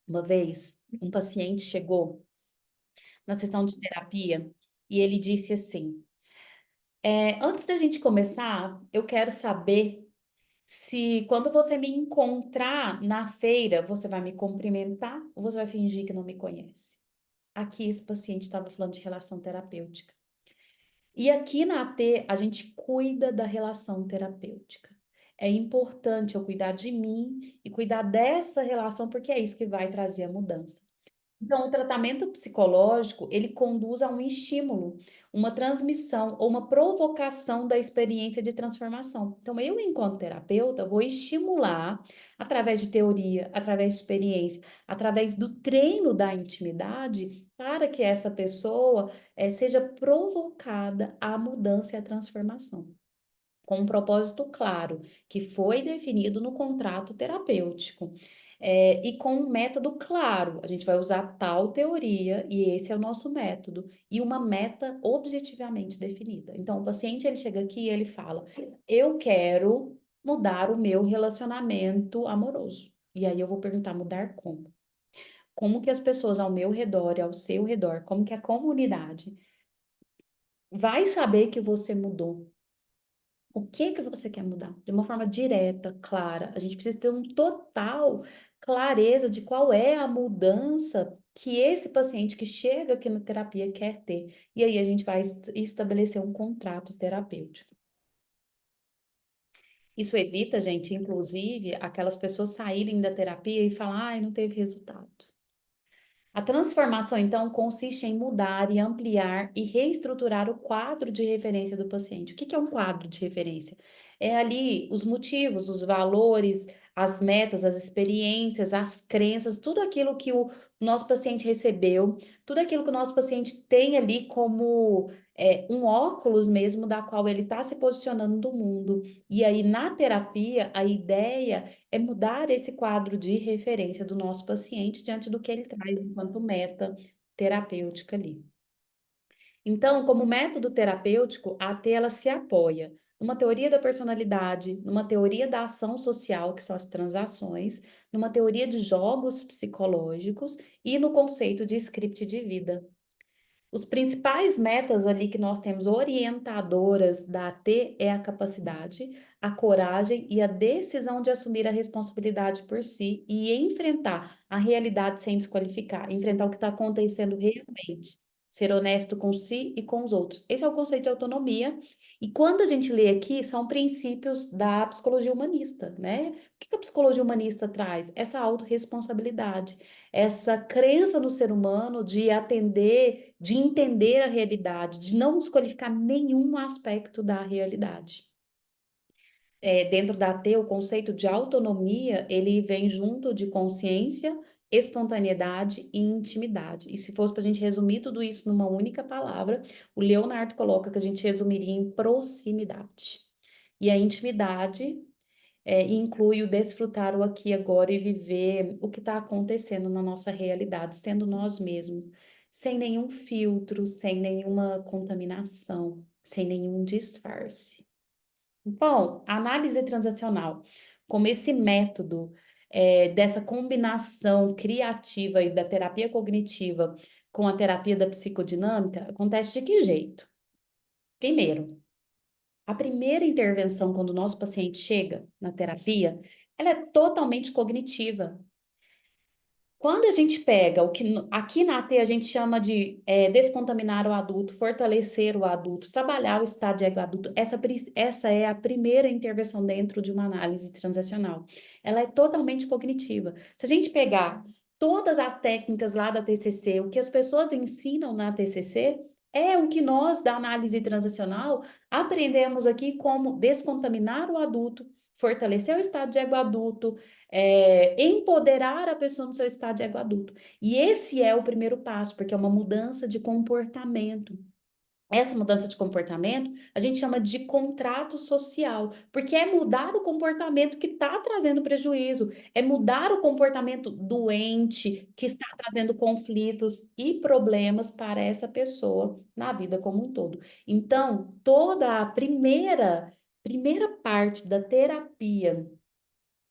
Uma vez, um paciente chegou na sessão de terapia e ele disse assim: antes da gente começar, eu quero saber se quando você me encontrar na feira, você vai me cumprimentar ou você vai fingir que não me conhece. Aqui esse paciente estava falando de relação terapêutica. E aqui na AT, a gente cuida da relação terapêutica. É importante eu cuidar de mim e cuidar dessa relação, porque é isso que vai trazer a mudança. Então, o tratamento psicológico, ele conduz a um estímulo, uma transmissão ou uma provocação da experiência de transformação. Então, eu, enquanto terapeuta, vou estimular, através de teoria, através de experiência, através do treino da intimidade, para que essa pessoa seja provocada à mudança e à transformação com um propósito claro, que foi definido no contrato terapêutico. E com um método claro, a gente vai usar tal teoria e esse é o nosso método, e uma meta objetivamente definida. Então, o paciente ele chega aqui e ele fala: eu quero mudar o meu relacionamento amoroso. E aí eu vou perguntar: mudar como? Como que as pessoas ao meu redor e ao seu redor, como que a comunidade vai saber que você mudou? O que que você quer mudar? De uma forma direta, clara. A gente precisa ter um total clareza de qual é a mudança que esse paciente que chega aqui na terapia quer ter. E aí a gente vai estabelecer um contrato terapêutico. Isso evita, gente, inclusive, aquelas pessoas saírem da terapia e falar, ai, não teve resultado. A transformação, então, consiste em mudar e ampliar e reestruturar o quadro de referência do paciente. O que é um quadro de referência? É ali os motivos, os valores, as metas, as experiências, as crenças, tudo aquilo que o nosso paciente recebeu, tudo aquilo que o nosso paciente tem ali como um óculos mesmo da qual ele está se posicionando no mundo. E aí, na terapia, a ideia é mudar esse quadro de referência do nosso paciente diante do que ele traz enquanto meta terapêutica ali. Então, como método terapêutico, a AT ela se apoia numa teoria da personalidade, numa teoria da ação social, que são as transações, numa teoria de jogos psicológicos e no conceito de script de vida. Os principais metas ali que nós temos orientadoras da AT é a capacidade, a coragem e a decisão de assumir a responsabilidade por si e enfrentar a realidade sem desqualificar, enfrentar o que está acontecendo realmente, ser honesto com si e com os outros. Esse é o conceito de autonomia. E quando a gente lê aqui, são princípios da psicologia humanista, né? O que a psicologia humanista traz? Essa autorresponsabilidade, essa crença no ser humano de atender, de entender a realidade, de não desqualificar nenhum aspecto da realidade. Dentro da AT, o conceito de autonomia, ele vem junto de consciência, espontaneidade e intimidade. E se fosse para a gente resumir tudo isso numa única palavra, o Leonardo coloca que a gente resumiria em proximidade. E a intimidade inclui o desfrutar o aqui e agora e viver o que está acontecendo na nossa realidade, sendo nós mesmos, sem nenhum filtro, sem nenhuma contaminação, sem nenhum disfarce. Bom, a análise transacional, como esse método dessa combinação criativa e da terapia cognitiva com a terapia da psicodinâmica, acontece de que jeito? Primeiro, a primeira intervenção, quando o nosso paciente chega na terapia, ela é totalmente cognitiva. Quando a gente pega o que aqui na AT a gente chama de descontaminar o adulto, fortalecer o adulto, trabalhar o estado de ego adulto, essa é a primeira intervenção dentro de uma análise transacional. Ela é totalmente cognitiva. Se a gente pegar todas as técnicas lá da TCC, o que as pessoas ensinam na TCC, é o que nós da análise transacional aprendemos aqui como descontaminar o adulto, fortalecer o estado de ego adulto, empoderar a pessoa no seu estado de ego adulto. E esse é o primeiro passo, porque é uma mudança de comportamento. Essa mudança de comportamento a gente chama de contrato social, porque é mudar o comportamento que está trazendo prejuízo, é mudar o comportamento doente que está trazendo conflitos e problemas para essa pessoa na vida como um todo. Então, toda a primeira parte da terapia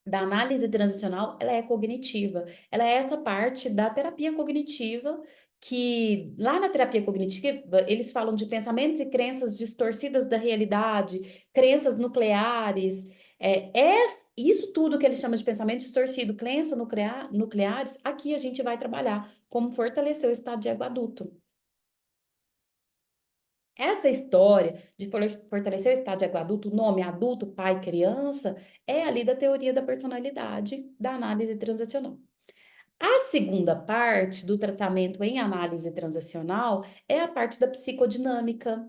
da análise transacional, ela é cognitiva. Ela é essa parte da terapia cognitiva que lá na terapia cognitiva eles falam de pensamentos e crenças distorcidas da realidade, crenças nucleares, isso tudo que eles chamam de pensamento distorcido, crenças nucleares, aqui a gente vai trabalhar como fortalecer o estado de ego adulto. Essa história de fortalecer o estado de ego adulto, o nome adulto, pai, criança, é ali da teoria da personalidade da análise transacional. A segunda parte do tratamento em análise transacional é a parte da psicodinâmica.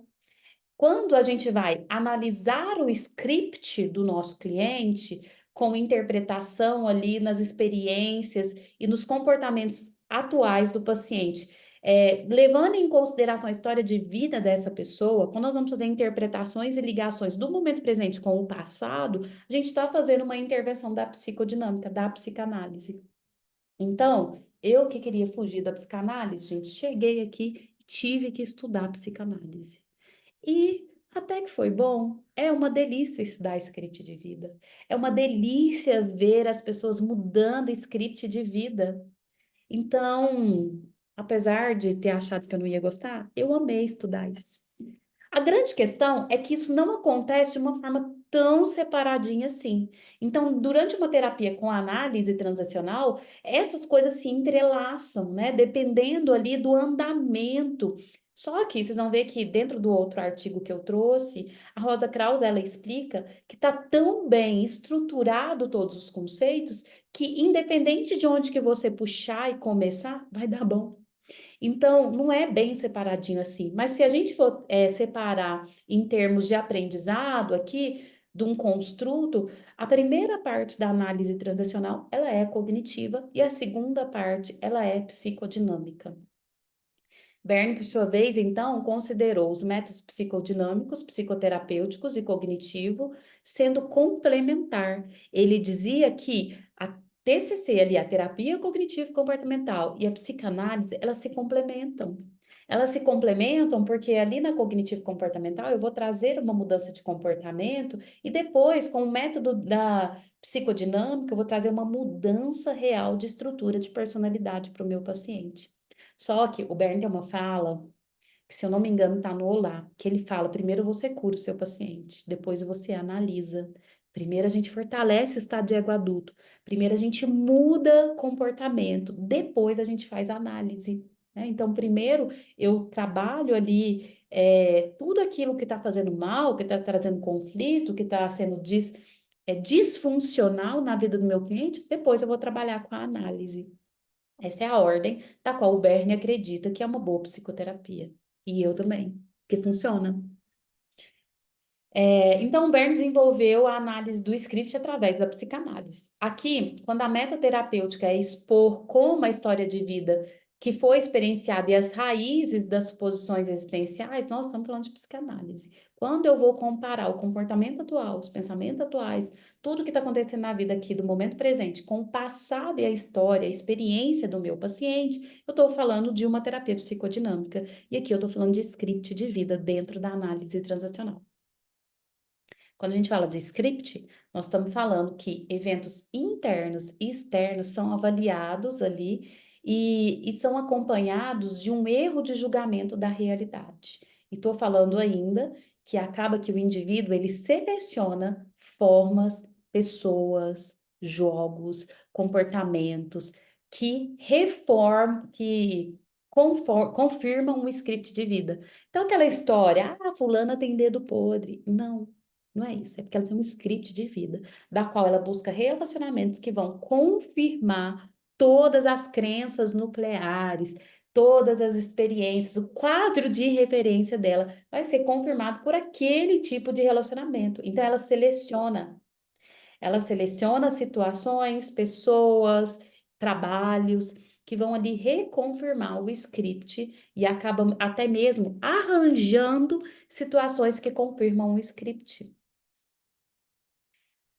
Quando a gente vai analisar o script do nosso cliente, com interpretação ali nas experiências e nos comportamentos atuais do paciente, levando em consideração a história de vida dessa pessoa, quando nós vamos fazer interpretações e ligações do momento presente com o passado, a gente está fazendo uma intervenção da psicodinâmica, da psicanálise. Então, eu que queria fugir da psicanálise, gente, cheguei aqui e tive que estudar psicanálise. E até que foi bom. É uma delícia estudar script de vida. É uma delícia ver as pessoas mudando script de vida. Então, apesar de ter achado que eu não ia gostar, eu amei estudar isso. A grande questão é que isso não acontece de uma forma tão separadinha assim. Então, durante uma terapia com análise transacional, essas coisas se entrelaçam, né? Dependendo ali do andamento. Só que vocês vão ver que dentro do outro artigo que eu trouxe, a Rosa Krauss, ela explica que está tão bem estruturado todos os conceitos que independente de onde que você puxar e começar, vai dar bom. Então, não é bem separadinho assim. Mas se a gente for separar em termos de aprendizado aqui, de um construto, a primeira parte da análise transacional, ela é cognitiva e a segunda parte, ela é psicodinâmica. Berne, por sua vez, então, considerou os métodos psicodinâmicos, psicoterapêuticos e cognitivo sendo complementar. Ele dizia que a TCC ali, a terapia cognitivo comportamental e a psicanálise, elas se complementam. Elas se complementam porque ali na cognitivo comportamental eu vou trazer uma mudança de comportamento e depois, com o método da psicodinâmica, eu vou trazer uma mudança real de estrutura de personalidade para o meu paciente. Só que o Bern tem uma fala, que se eu não me engano está no Olá, que ele fala, primeiro você cura o seu paciente, depois você analisa. Primeiro a gente fortalece o estado de ego adulto, primeiro a gente muda comportamento, depois a gente faz análise, né? Então, primeiro eu trabalho ali tudo aquilo que está fazendo mal, que está trazendo conflito, que está sendo disfuncional na vida do meu cliente, depois eu vou trabalhar com a análise. Essa é a ordem da qual o Bernie acredita que é uma boa psicoterapia. E eu também, que funciona. Então, o Bern desenvolveu a análise do script através da psicanálise. Aqui, quando a meta terapêutica é expor como a história de vida que foi experienciada e as raízes das suposições existenciais, nós estamos falando de psicanálise. Quando eu vou comparar o comportamento atual, os pensamentos atuais, tudo que está acontecendo na vida aqui do momento presente, com o passado e a história, a experiência do meu paciente, eu estou falando de uma terapia psicodinâmica. E aqui eu estou falando de script de vida dentro da análise transacional. Quando a gente fala de script, nós estamos falando que eventos internos e externos são avaliados ali e são acompanhados de um erro de julgamento da realidade. E estou falando ainda que acaba que o indivíduo ele seleciona formas, pessoas, jogos, comportamentos confirmam um script de vida. Então, aquela história, fulana tem dedo podre. Não. Não é isso, é porque ela tem um script de vida, da qual ela busca relacionamentos que vão confirmar todas as crenças nucleares, todas as experiências, o quadro de referência dela vai ser confirmado por aquele tipo de relacionamento. Então, ela seleciona situações, pessoas, trabalhos que vão ali reconfirmar o script e acabam até mesmo arranjando situações que confirmam o script.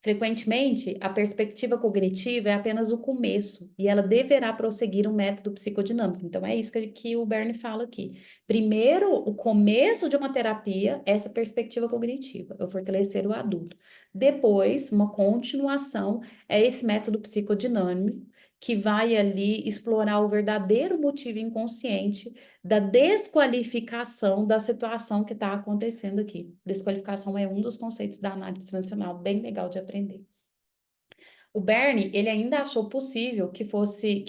Frequentemente, a perspectiva cognitiva é apenas o começo e ela deverá prosseguir um método psicodinâmico. Então, é isso que o Bernie fala aqui. Primeiro, o começo de uma terapia, essa perspectiva cognitiva, é o fortalecer o adulto. Depois, uma continuação é esse método psicodinâmico que vai ali explorar o verdadeiro motivo inconsciente da desqualificação da situação que está acontecendo aqui. Desqualificação é um dos conceitos da análise transacional, bem legal de aprender. O Bernie, ele ainda achou possível que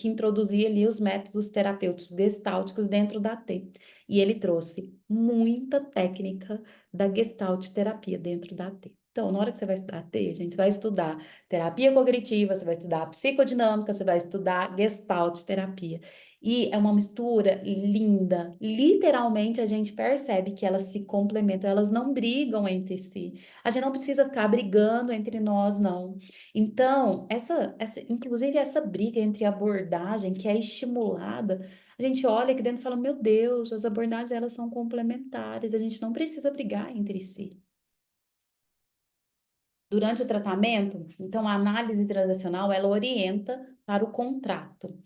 introduzir ali os métodos terapêuticos gestálticos dentro da T. E ele trouxe muita técnica da gestalt terapia dentro da T. Então, na hora que você vai estudar T, a gente vai estudar terapia cognitiva, você vai estudar psicodinâmica, você vai estudar gestalt terapia. E é uma mistura linda. Literalmente, a gente percebe que elas se complementam, elas não brigam entre si. A gente não precisa ficar brigando entre nós, não. Então, inclusive essa briga entre abordagem que é estimulada, a gente olha aqui dentro e fala, meu Deus, as abordagens elas são complementares, a gente não precisa brigar entre si. Durante o tratamento, então a análise transacional, ela orienta para o contrato,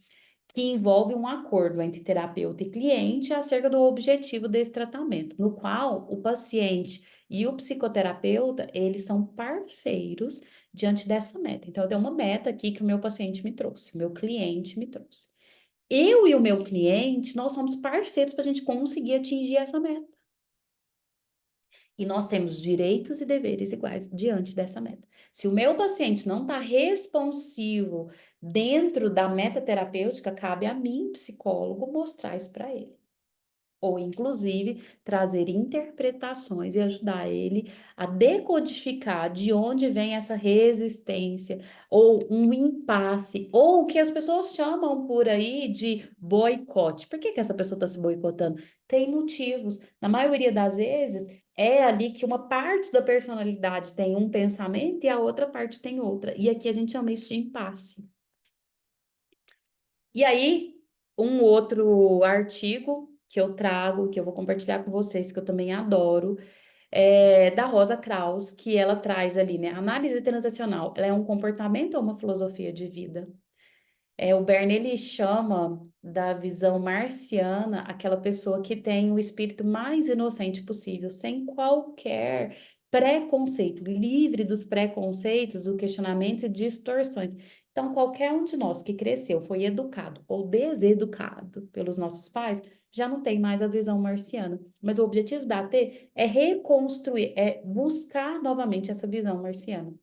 que envolve um acordo entre terapeuta e cliente acerca do objetivo desse tratamento, no qual o paciente e o psicoterapeuta, eles são parceiros diante dessa meta. Então, eu tenho uma meta aqui que o meu paciente me trouxe, o meu cliente me trouxe. Eu e o meu cliente, nós somos parceiros para a gente conseguir atingir essa meta. E nós temos direitos e deveres iguais diante dessa meta. Se o meu paciente não está responsivo dentro da meta terapêutica, cabe a mim, psicólogo, mostrar isso para ele. Ou, inclusive, trazer interpretações e ajudar ele a decodificar de onde vem essa resistência, ou um impasse, ou o que as pessoas chamam por aí de boicote. Por que que essa pessoa está se boicotando? Tem motivos. Na maioria das vezes, é ali que uma parte da personalidade tem um pensamento e a outra parte tem outra. E aqui a gente chama isso de impasse. E aí, um outro artigo que eu trago, que eu vou compartilhar com vocês, que eu também adoro, é da Rosa Kraus, que ela traz ali, né? Análise transacional, ela é um comportamento ou uma filosofia de vida? O Bernie, ele chama da visão marciana aquela pessoa que tem o espírito mais inocente possível, sem qualquer preconceito, livre dos preconceitos, dos questionamentos e distorções. Então, qualquer um de nós que cresceu, foi educado ou deseducado pelos nossos pais, já não tem mais a visão marciana. Mas o objetivo da AT é reconstruir, é buscar novamente essa visão marciana.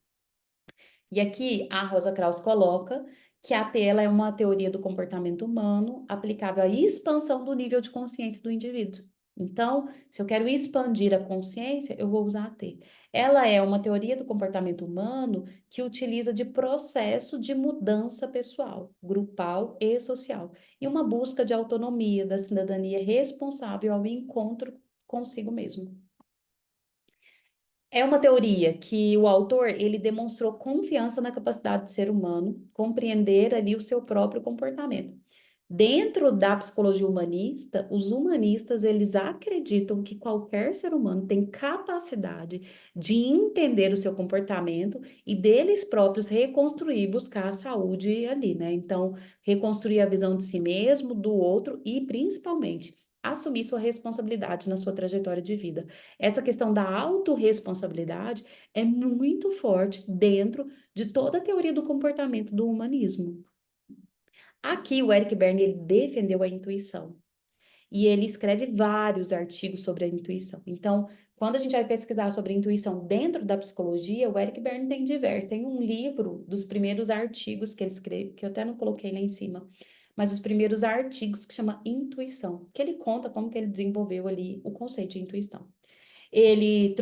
E aqui a Rosa Kraus coloca que a AT ela é uma teoria do comportamento humano aplicável à expansão do nível de consciência do indivíduo. Então, se eu quero expandir a consciência, eu vou usar a AT. Ela é uma teoria do comportamento humano que utiliza de processo de mudança pessoal, grupal e social, e uma busca de autonomia, da cidadania responsável ao encontro consigo mesmo. É uma teoria que o autor, ele demonstrou confiança na capacidade do ser humano compreender ali o seu próprio comportamento. Dentro da psicologia humanista, os humanistas, eles acreditam que qualquer ser humano tem capacidade de entender o seu comportamento e deles próprios reconstruir, buscar a saúde ali, né? Então, reconstruir a visão de si mesmo, do outro e, principalmente, assumir sua responsabilidade na sua trajetória de vida. Essa questão da autorresponsabilidade é muito forte dentro de toda a teoria do comportamento do humanismo. Aqui, o Eric Berne ele defendeu a intuição e ele escreve vários artigos sobre a intuição. Então, quando a gente vai pesquisar sobre a intuição dentro da psicologia, o Eric Berne tem diversos. Tem um livro dos primeiros artigos que ele escreve, que eu até não coloquei lá em cima, mas os primeiros artigos que chama Intuição, que ele conta como que ele desenvolveu ali o conceito de intuição. Ele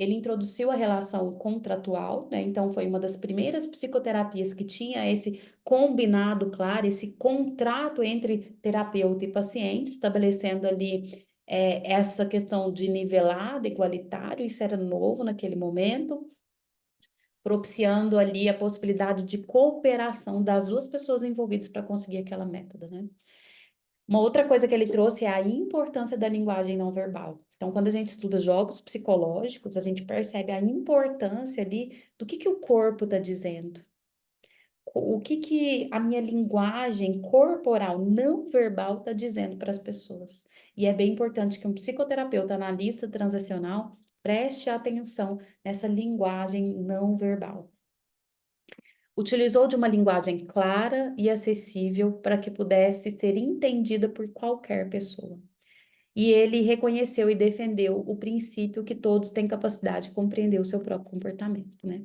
introduziu a relação contratual, né? Então foi uma das primeiras psicoterapias que tinha esse combinado claro, esse contrato entre terapeuta e paciente, estabelecendo ali essa questão de nivelado, igualitário, isso era novo naquele momento, propiciando ali a possibilidade de cooperação das duas pessoas envolvidas para conseguir aquela método, né? Uma outra coisa que ele trouxe é a importância da linguagem não verbal. Então, quando a gente estuda jogos psicológicos, a gente percebe a importância ali do que o corpo está dizendo. O que a minha linguagem corporal não verbal está dizendo para as pessoas. E é bem importante que um psicoterapeuta analista transacional preste atenção nessa linguagem não verbal. Utilizou de uma linguagem clara e acessível para que pudesse ser entendida por qualquer pessoa. E ele reconheceu e defendeu o princípio que todos têm capacidade de compreender o seu próprio comportamento, né?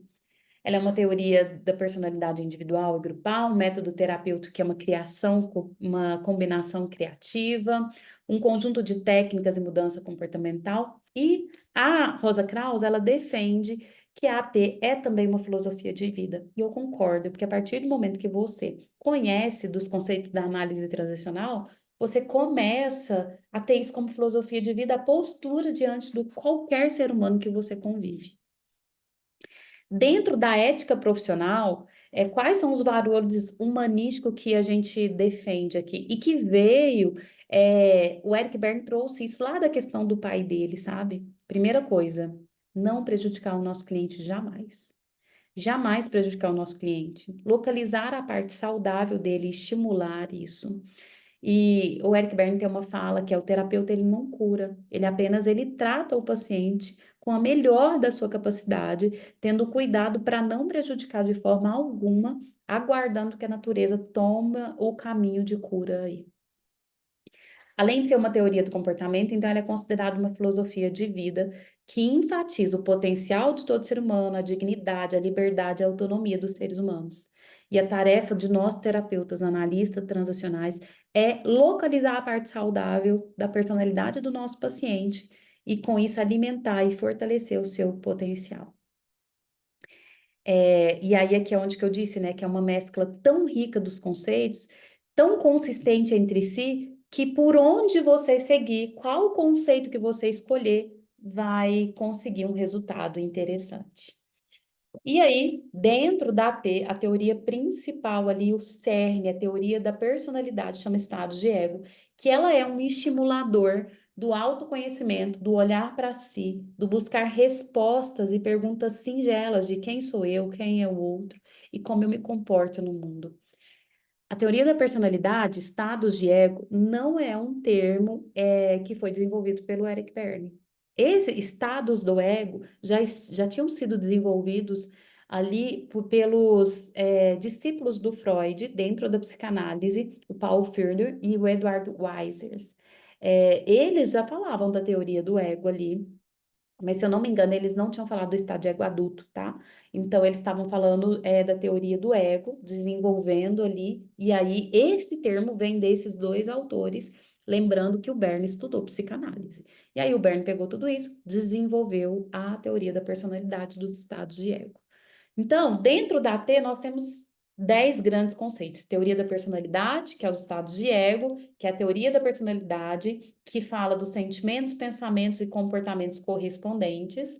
Ela é uma teoria da personalidade individual e grupal, um método terapêutico que é uma criação, uma combinação criativa, um conjunto de técnicas e mudança comportamental. E a Rosa Kraus, ela defende que a AT é também uma filosofia de vida. E eu concordo, porque a partir do momento que você conhece dos conceitos da análise transacional, você começa a ter isso como filosofia de vida, a postura diante do qualquer ser humano que você convive. Dentro da ética profissional, quais são os valores humanísticos que a gente defende aqui? E que veio, o Eric Berne trouxe isso lá da questão do pai dele, sabe? Primeira coisa, não prejudicar o nosso cliente jamais. Jamais prejudicar o nosso cliente. Localizar a parte saudável dele, estimular isso. E o Eric Berne tem uma fala que é o terapeuta ele não cura, ele trata o paciente com a melhor da sua capacidade, tendo cuidado para não prejudicar de forma alguma, aguardando que a natureza tome o caminho de cura aí. Além de ser uma teoria do comportamento, então ela é considerada uma filosofia de vida que enfatiza o potencial de todo ser humano, a dignidade, a liberdade, a autonomia dos seres humanos. E a tarefa de nós, terapeutas, analistas transacionais, é localizar a parte saudável da personalidade do nosso paciente e, com isso, alimentar e fortalecer o seu potencial. E aí aqui é onde que eu disse, né, que é uma mescla tão rica dos conceitos, tão consistente entre si, que por onde você seguir, qual conceito que você escolher, vai conseguir um resultado interessante. E aí, dentro da a teoria principal ali, o cerne, a teoria da personalidade, chama estado de ego, que ela é um estimulador do autoconhecimento, do olhar para si, do buscar respostas e perguntas singelas de quem sou eu, quem é o outro e como eu me comporto no mundo. A teoria da personalidade, estados de ego, não é um termo que foi desenvolvido pelo Eric Berne. Esses estados do ego já tinham sido desenvolvidos ali pelos discípulos do Freud, dentro da psicanálise, o Paul Furler e o Edward Weisers. Eles já falavam da teoria do ego ali, mas, se eu não me engano, eles não tinham falado do estado de ego adulto, tá? Então, eles estavam falando da teoria do ego, desenvolvendo ali, e aí esse termo vem desses dois autores, lembrando que o Berne estudou psicanálise. E aí o Berne pegou tudo isso, desenvolveu a teoria da personalidade dos estados de ego. Então, dentro da T, nós temos 10 grandes conceitos. Teoria da personalidade, que é os estados de ego, que é a teoria da personalidade, que fala dos sentimentos, pensamentos e comportamentos correspondentes,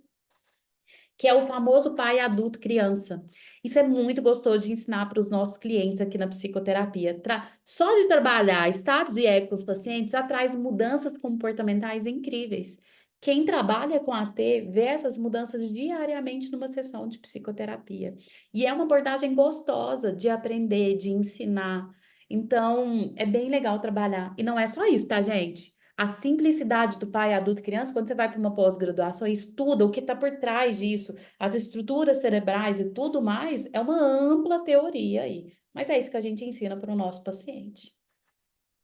que é o famoso pai adulto criança. Isso é muito gostoso de ensinar para os nossos clientes aqui na psicoterapia. Só de trabalhar estados de ego com os pacientes já traz mudanças comportamentais incríveis. Quem trabalha com AT vê essas mudanças diariamente numa sessão de psicoterapia. E é uma abordagem gostosa de aprender, de ensinar. Então, é bem legal trabalhar. E não é só isso, tá, gente? A simplicidade do pai, adulto e criança, quando você vai para uma pós-graduação e estuda o que está por trás disso, as estruturas cerebrais e tudo mais, é uma ampla teoria aí. Mas é isso que a gente ensina para o nosso paciente.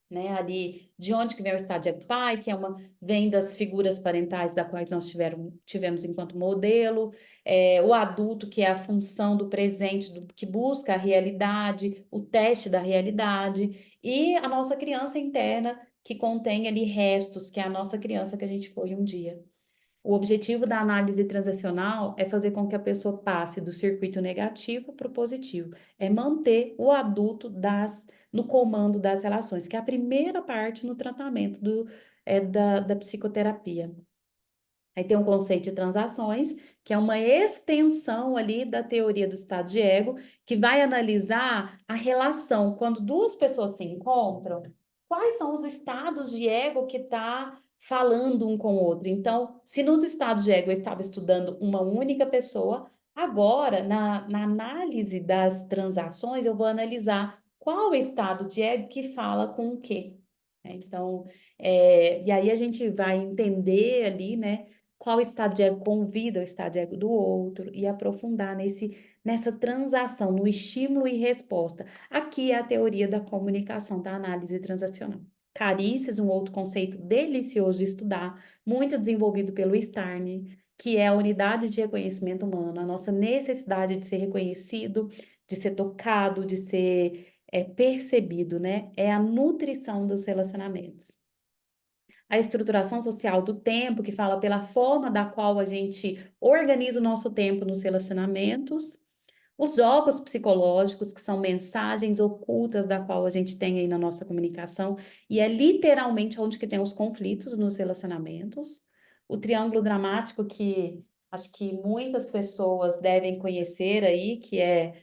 Né, ali, de onde que vem o estado de ego pai, que vem das figuras parentais da quais nós tivemos enquanto modelo, o adulto, que é a função do presente, que busca a realidade, o teste da realidade, e a nossa criança interna, que contém ali restos, que é a nossa criança que a gente foi um dia. O objetivo da análise transacional é fazer com que a pessoa passe do circuito negativo para o positivo, é manter o adulto no comando das relações, que é a primeira parte no tratamento da psicoterapia. Aí tem um conceito de transações, que é uma extensão ali da teoria do estado de ego, que vai analisar a relação quando duas pessoas se encontram, quais são os estados de ego que está falando um com o outro. Então, se nos estados de ego eu estava estudando uma única pessoa, agora, na análise das transações, eu vou analisar qual estado de ego que fala com o quê. Então, e aí a gente vai entender ali, né? Qual estado de ego convida o estado de ego do outro e aprofundar nessa transação, no estímulo e resposta. Aqui é a teoria da comunicação, da análise transacional. Carícias, um outro conceito delicioso de estudar, muito desenvolvido pelo Starne, que é a unidade de reconhecimento humano, a nossa necessidade de ser reconhecido, de ser tocado, de ser percebido, né? É a nutrição dos relacionamentos. A estruturação social do tempo, que fala pela forma da qual a gente organiza o nosso tempo nos relacionamentos. Os jogos psicológicos, que são mensagens ocultas da qual a gente tem aí na nossa comunicação, e é literalmente onde que tem os conflitos nos relacionamentos. O triângulo dramático, que acho que muitas pessoas devem conhecer aí, que é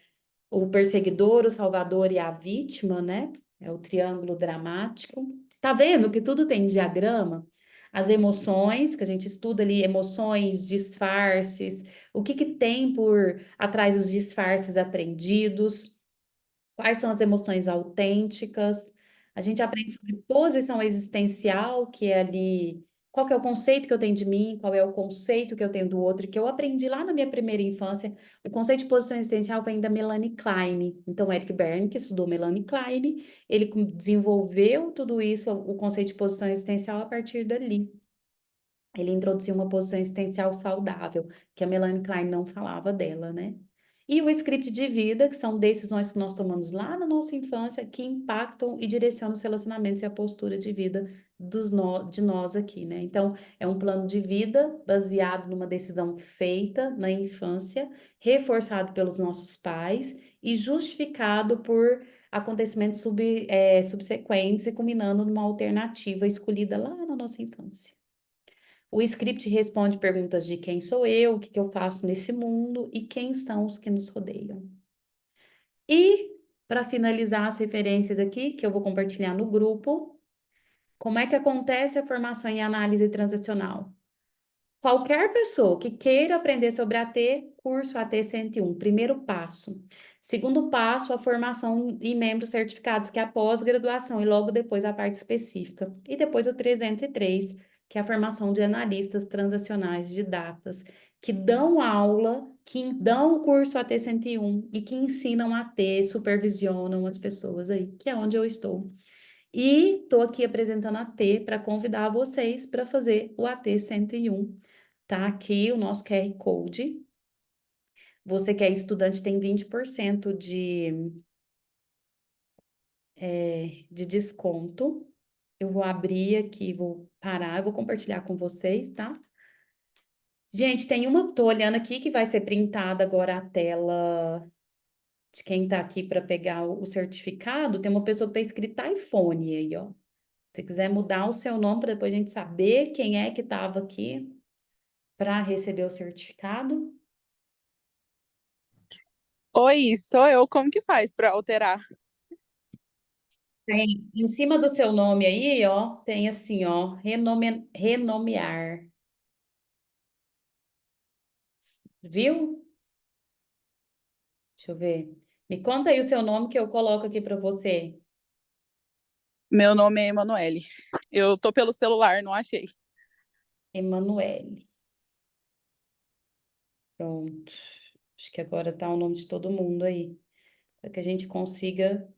o perseguidor, o salvador e a vítima, né? É o triângulo dramático. Tá vendo que tudo tem diagrama? As emoções, que a gente estuda ali, emoções, disfarces, o que que tem por atrás dos disfarces aprendidos, quais são as emoções autênticas. A gente aprende sobre posição existencial, que é ali qual que é o conceito que eu tenho de mim, qual é o conceito que eu tenho do outro, que eu aprendi lá na minha primeira infância. O conceito de posição existencial vem da Melanie Klein. Então, Eric Berne, que estudou Melanie Klein, ele desenvolveu tudo isso, o conceito de posição existencial, a partir dali. Ele introduziu uma posição existencial saudável, que a Melanie Klein não falava dela, né? E o script de vida, que são decisões que nós tomamos lá na nossa infância, que impactam e direcionam os relacionamentos e a postura de vida de nós aqui, né? Então, é um plano de vida baseado numa decisão feita na infância, reforçado pelos nossos pais e justificado por acontecimentos subsequentes e culminando numa alternativa escolhida lá na nossa infância. O script responde perguntas de quem sou eu, o que que eu faço nesse mundo e quem são os que nos rodeiam. E, para finalizar as referências aqui, que eu vou compartilhar no grupo, como é que acontece a formação em análise transacional? Qualquer pessoa que queira aprender sobre AT, curso AT 101, primeiro passo. Segundo passo, a formação em membros certificados, que é a pós-graduação, e logo depois a parte específica. E depois o 303, que é a formação de analistas transacionais de datas, que dão aula, que dão o curso AT 101 e que ensinam AT, supervisionam as pessoas aí, que é onde eu estou. E estou aqui apresentando a AT para convidar vocês para fazer o AT 101. Tá aqui o nosso QR Code. Você que é estudante tem 20% de desconto. Eu vou abrir aqui, vou parar, eu vou compartilhar com vocês, tá? Gente, tô olhando aqui que vai ser printada agora a tela de quem tá aqui para pegar o certificado. Tem uma pessoa que tá escrita iPhone aí, ó. Se quiser mudar o seu nome para depois a gente saber quem é que estava aqui para receber o certificado. Oi, sou eu. Como que faz para alterar? Tem, em cima do seu nome aí, ó, tem assim, ó, renomear. Viu? Deixa eu ver. Me conta aí o seu nome que eu coloco aqui para você. Meu nome é Emanuele. Eu tô pelo celular, não achei. Emanuele. Pronto. Acho que agora tá o nome de todo mundo aí, para que a gente consiga.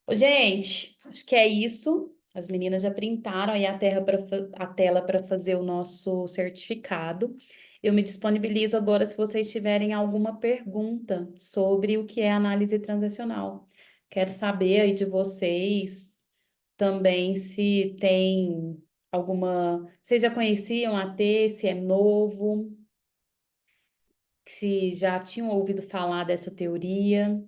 Ô, gente, acho que é isso. As meninas já printaram aí a tela para fazer o nosso certificado. Eu me disponibilizo agora se vocês tiverem alguma pergunta sobre o que é análise transacional. Quero saber aí de vocês também se tem alguma. Vocês já conheciam a T, se é novo, se já tinham ouvido falar dessa teoria.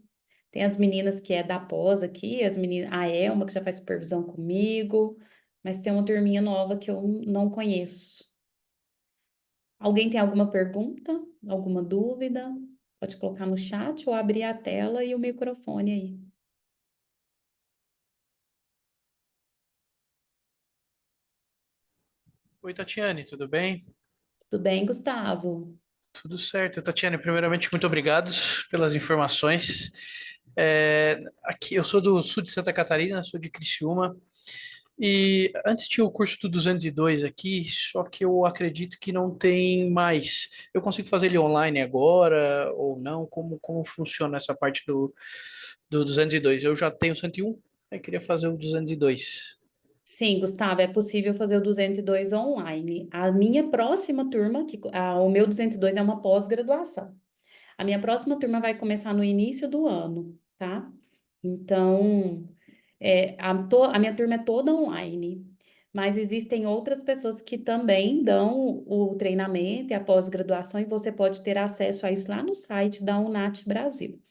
Tem as meninas que é da pós aqui, as meninas, a Elma, que já faz supervisão comigo, mas tem uma turminha nova que eu não conheço. Alguém tem alguma pergunta? Alguma dúvida? Pode colocar no chat ou abrir a tela e o microfone aí. Oi, Tatiane, tudo bem? Tudo bem, Gustavo? Tudo certo. Tatiane, primeiramente, muito obrigado pelas informações. Aqui, eu sou do sul de Santa Catarina, sou de Criciúma, e antes tinha o curso do 202 aqui, só que eu acredito que não tem mais. Eu consigo fazer ele online agora ou não? Como funciona essa parte do 202? Eu já tenho 101, eu queria fazer o 202. Sim, Gustavo, é possível fazer o 202 online. A minha próxima turma, o meu 202 é uma pós-graduação. A minha próxima turma vai começar no início do ano, tá? Então, a minha turma é toda online, mas existem outras pessoas que também dão o treinamento e a pós-graduação, e você pode ter acesso a isso lá no site da Unat Brasil.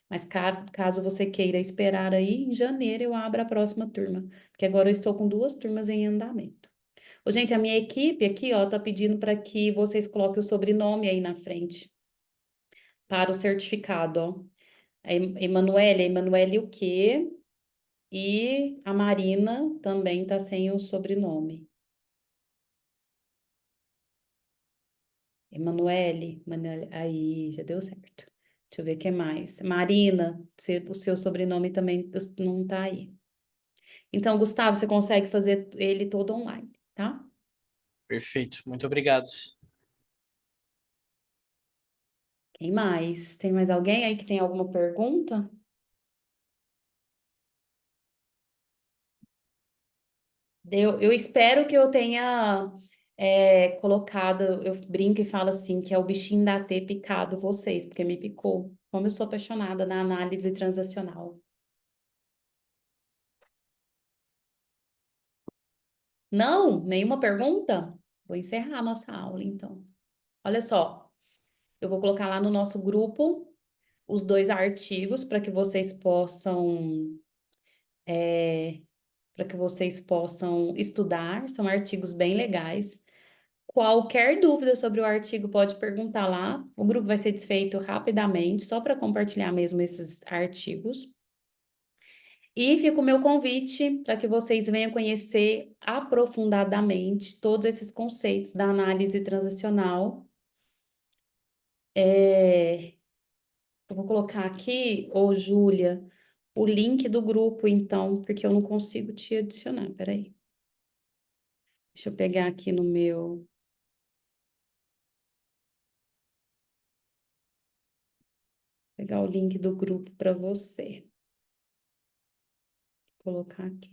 Mas caso você queira esperar aí, em janeiro eu abro a próxima turma, porque agora eu estou com 2 turmas em andamento. Ô, gente, a minha equipe aqui, ó, tá pedindo para que vocês coloquem o sobrenome aí na frente para o certificado, ó. Emanuele o quê? E a Marina também tá sem o sobrenome. Emanuele, aí já deu certo. Deixa eu ver o que mais. Marina, o seu sobrenome também não tá aí. Então, Gustavo, você consegue fazer ele todo online, tá? Perfeito, muito obrigado. Quem mais? Tem mais alguém aí que tem alguma pergunta? Eu espero que eu tenha colocado, eu brinco e falo assim, que é o bichinho da T picado vocês, porque me picou. Como eu sou apaixonada na análise transacional. Não? Nenhuma pergunta? Vou encerrar a nossa aula, então. Olha só, eu vou colocar lá no nosso grupo os dois artigos para que vocês possam estudar. São artigos bem legais. Qualquer dúvida sobre o artigo pode perguntar lá. O grupo vai ser desfeito rapidamente, só para compartilhar mesmo esses artigos. E fica o meu convite para que vocês venham conhecer aprofundadamente todos esses conceitos da análise transacional. Eu vou colocar aqui, ô Júlia, o link do grupo, então, porque eu não consigo te adicionar. Peraí. Deixa eu pegar aqui no meu. Pegar o link do grupo para você. Vou colocar aqui.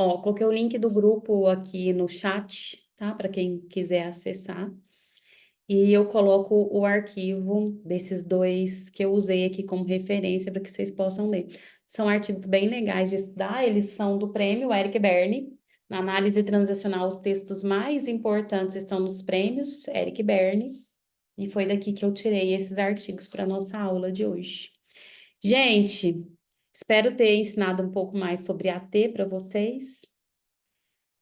Ó, coloquei o link do grupo aqui no chat, tá? Para quem quiser acessar. E eu coloco o arquivo desses dois que eu usei aqui como referência para que vocês possam ler. São artigos bem legais de estudar, eles são do prêmio Eric Berne. Na análise transacional, os textos mais importantes estão nos prêmios Eric Berne. E foi daqui que eu tirei esses artigos para nossa aula de hoje. Gente, espero ter ensinado um pouco mais sobre AT para vocês.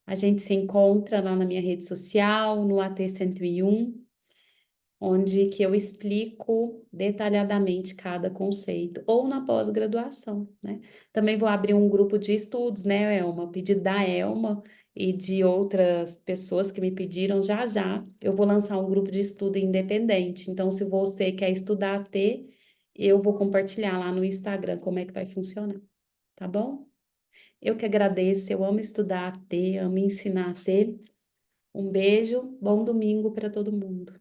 A gente se encontra lá na minha rede social, no AT 101, onde que eu explico detalhadamente cada conceito, ou na pós-graduação, né? Também vou abrir um grupo de estudos, né, Elma? Pedido da Elma e de outras pessoas que me pediram já já. Eu vou lançar um grupo de estudo independente. Então, se você quer estudar AT, eu vou compartilhar lá no Instagram como é que vai funcionar, tá bom? Eu que agradeço, eu amo estudar AT, amo ensinar AT. Um beijo, bom domingo para todo mundo.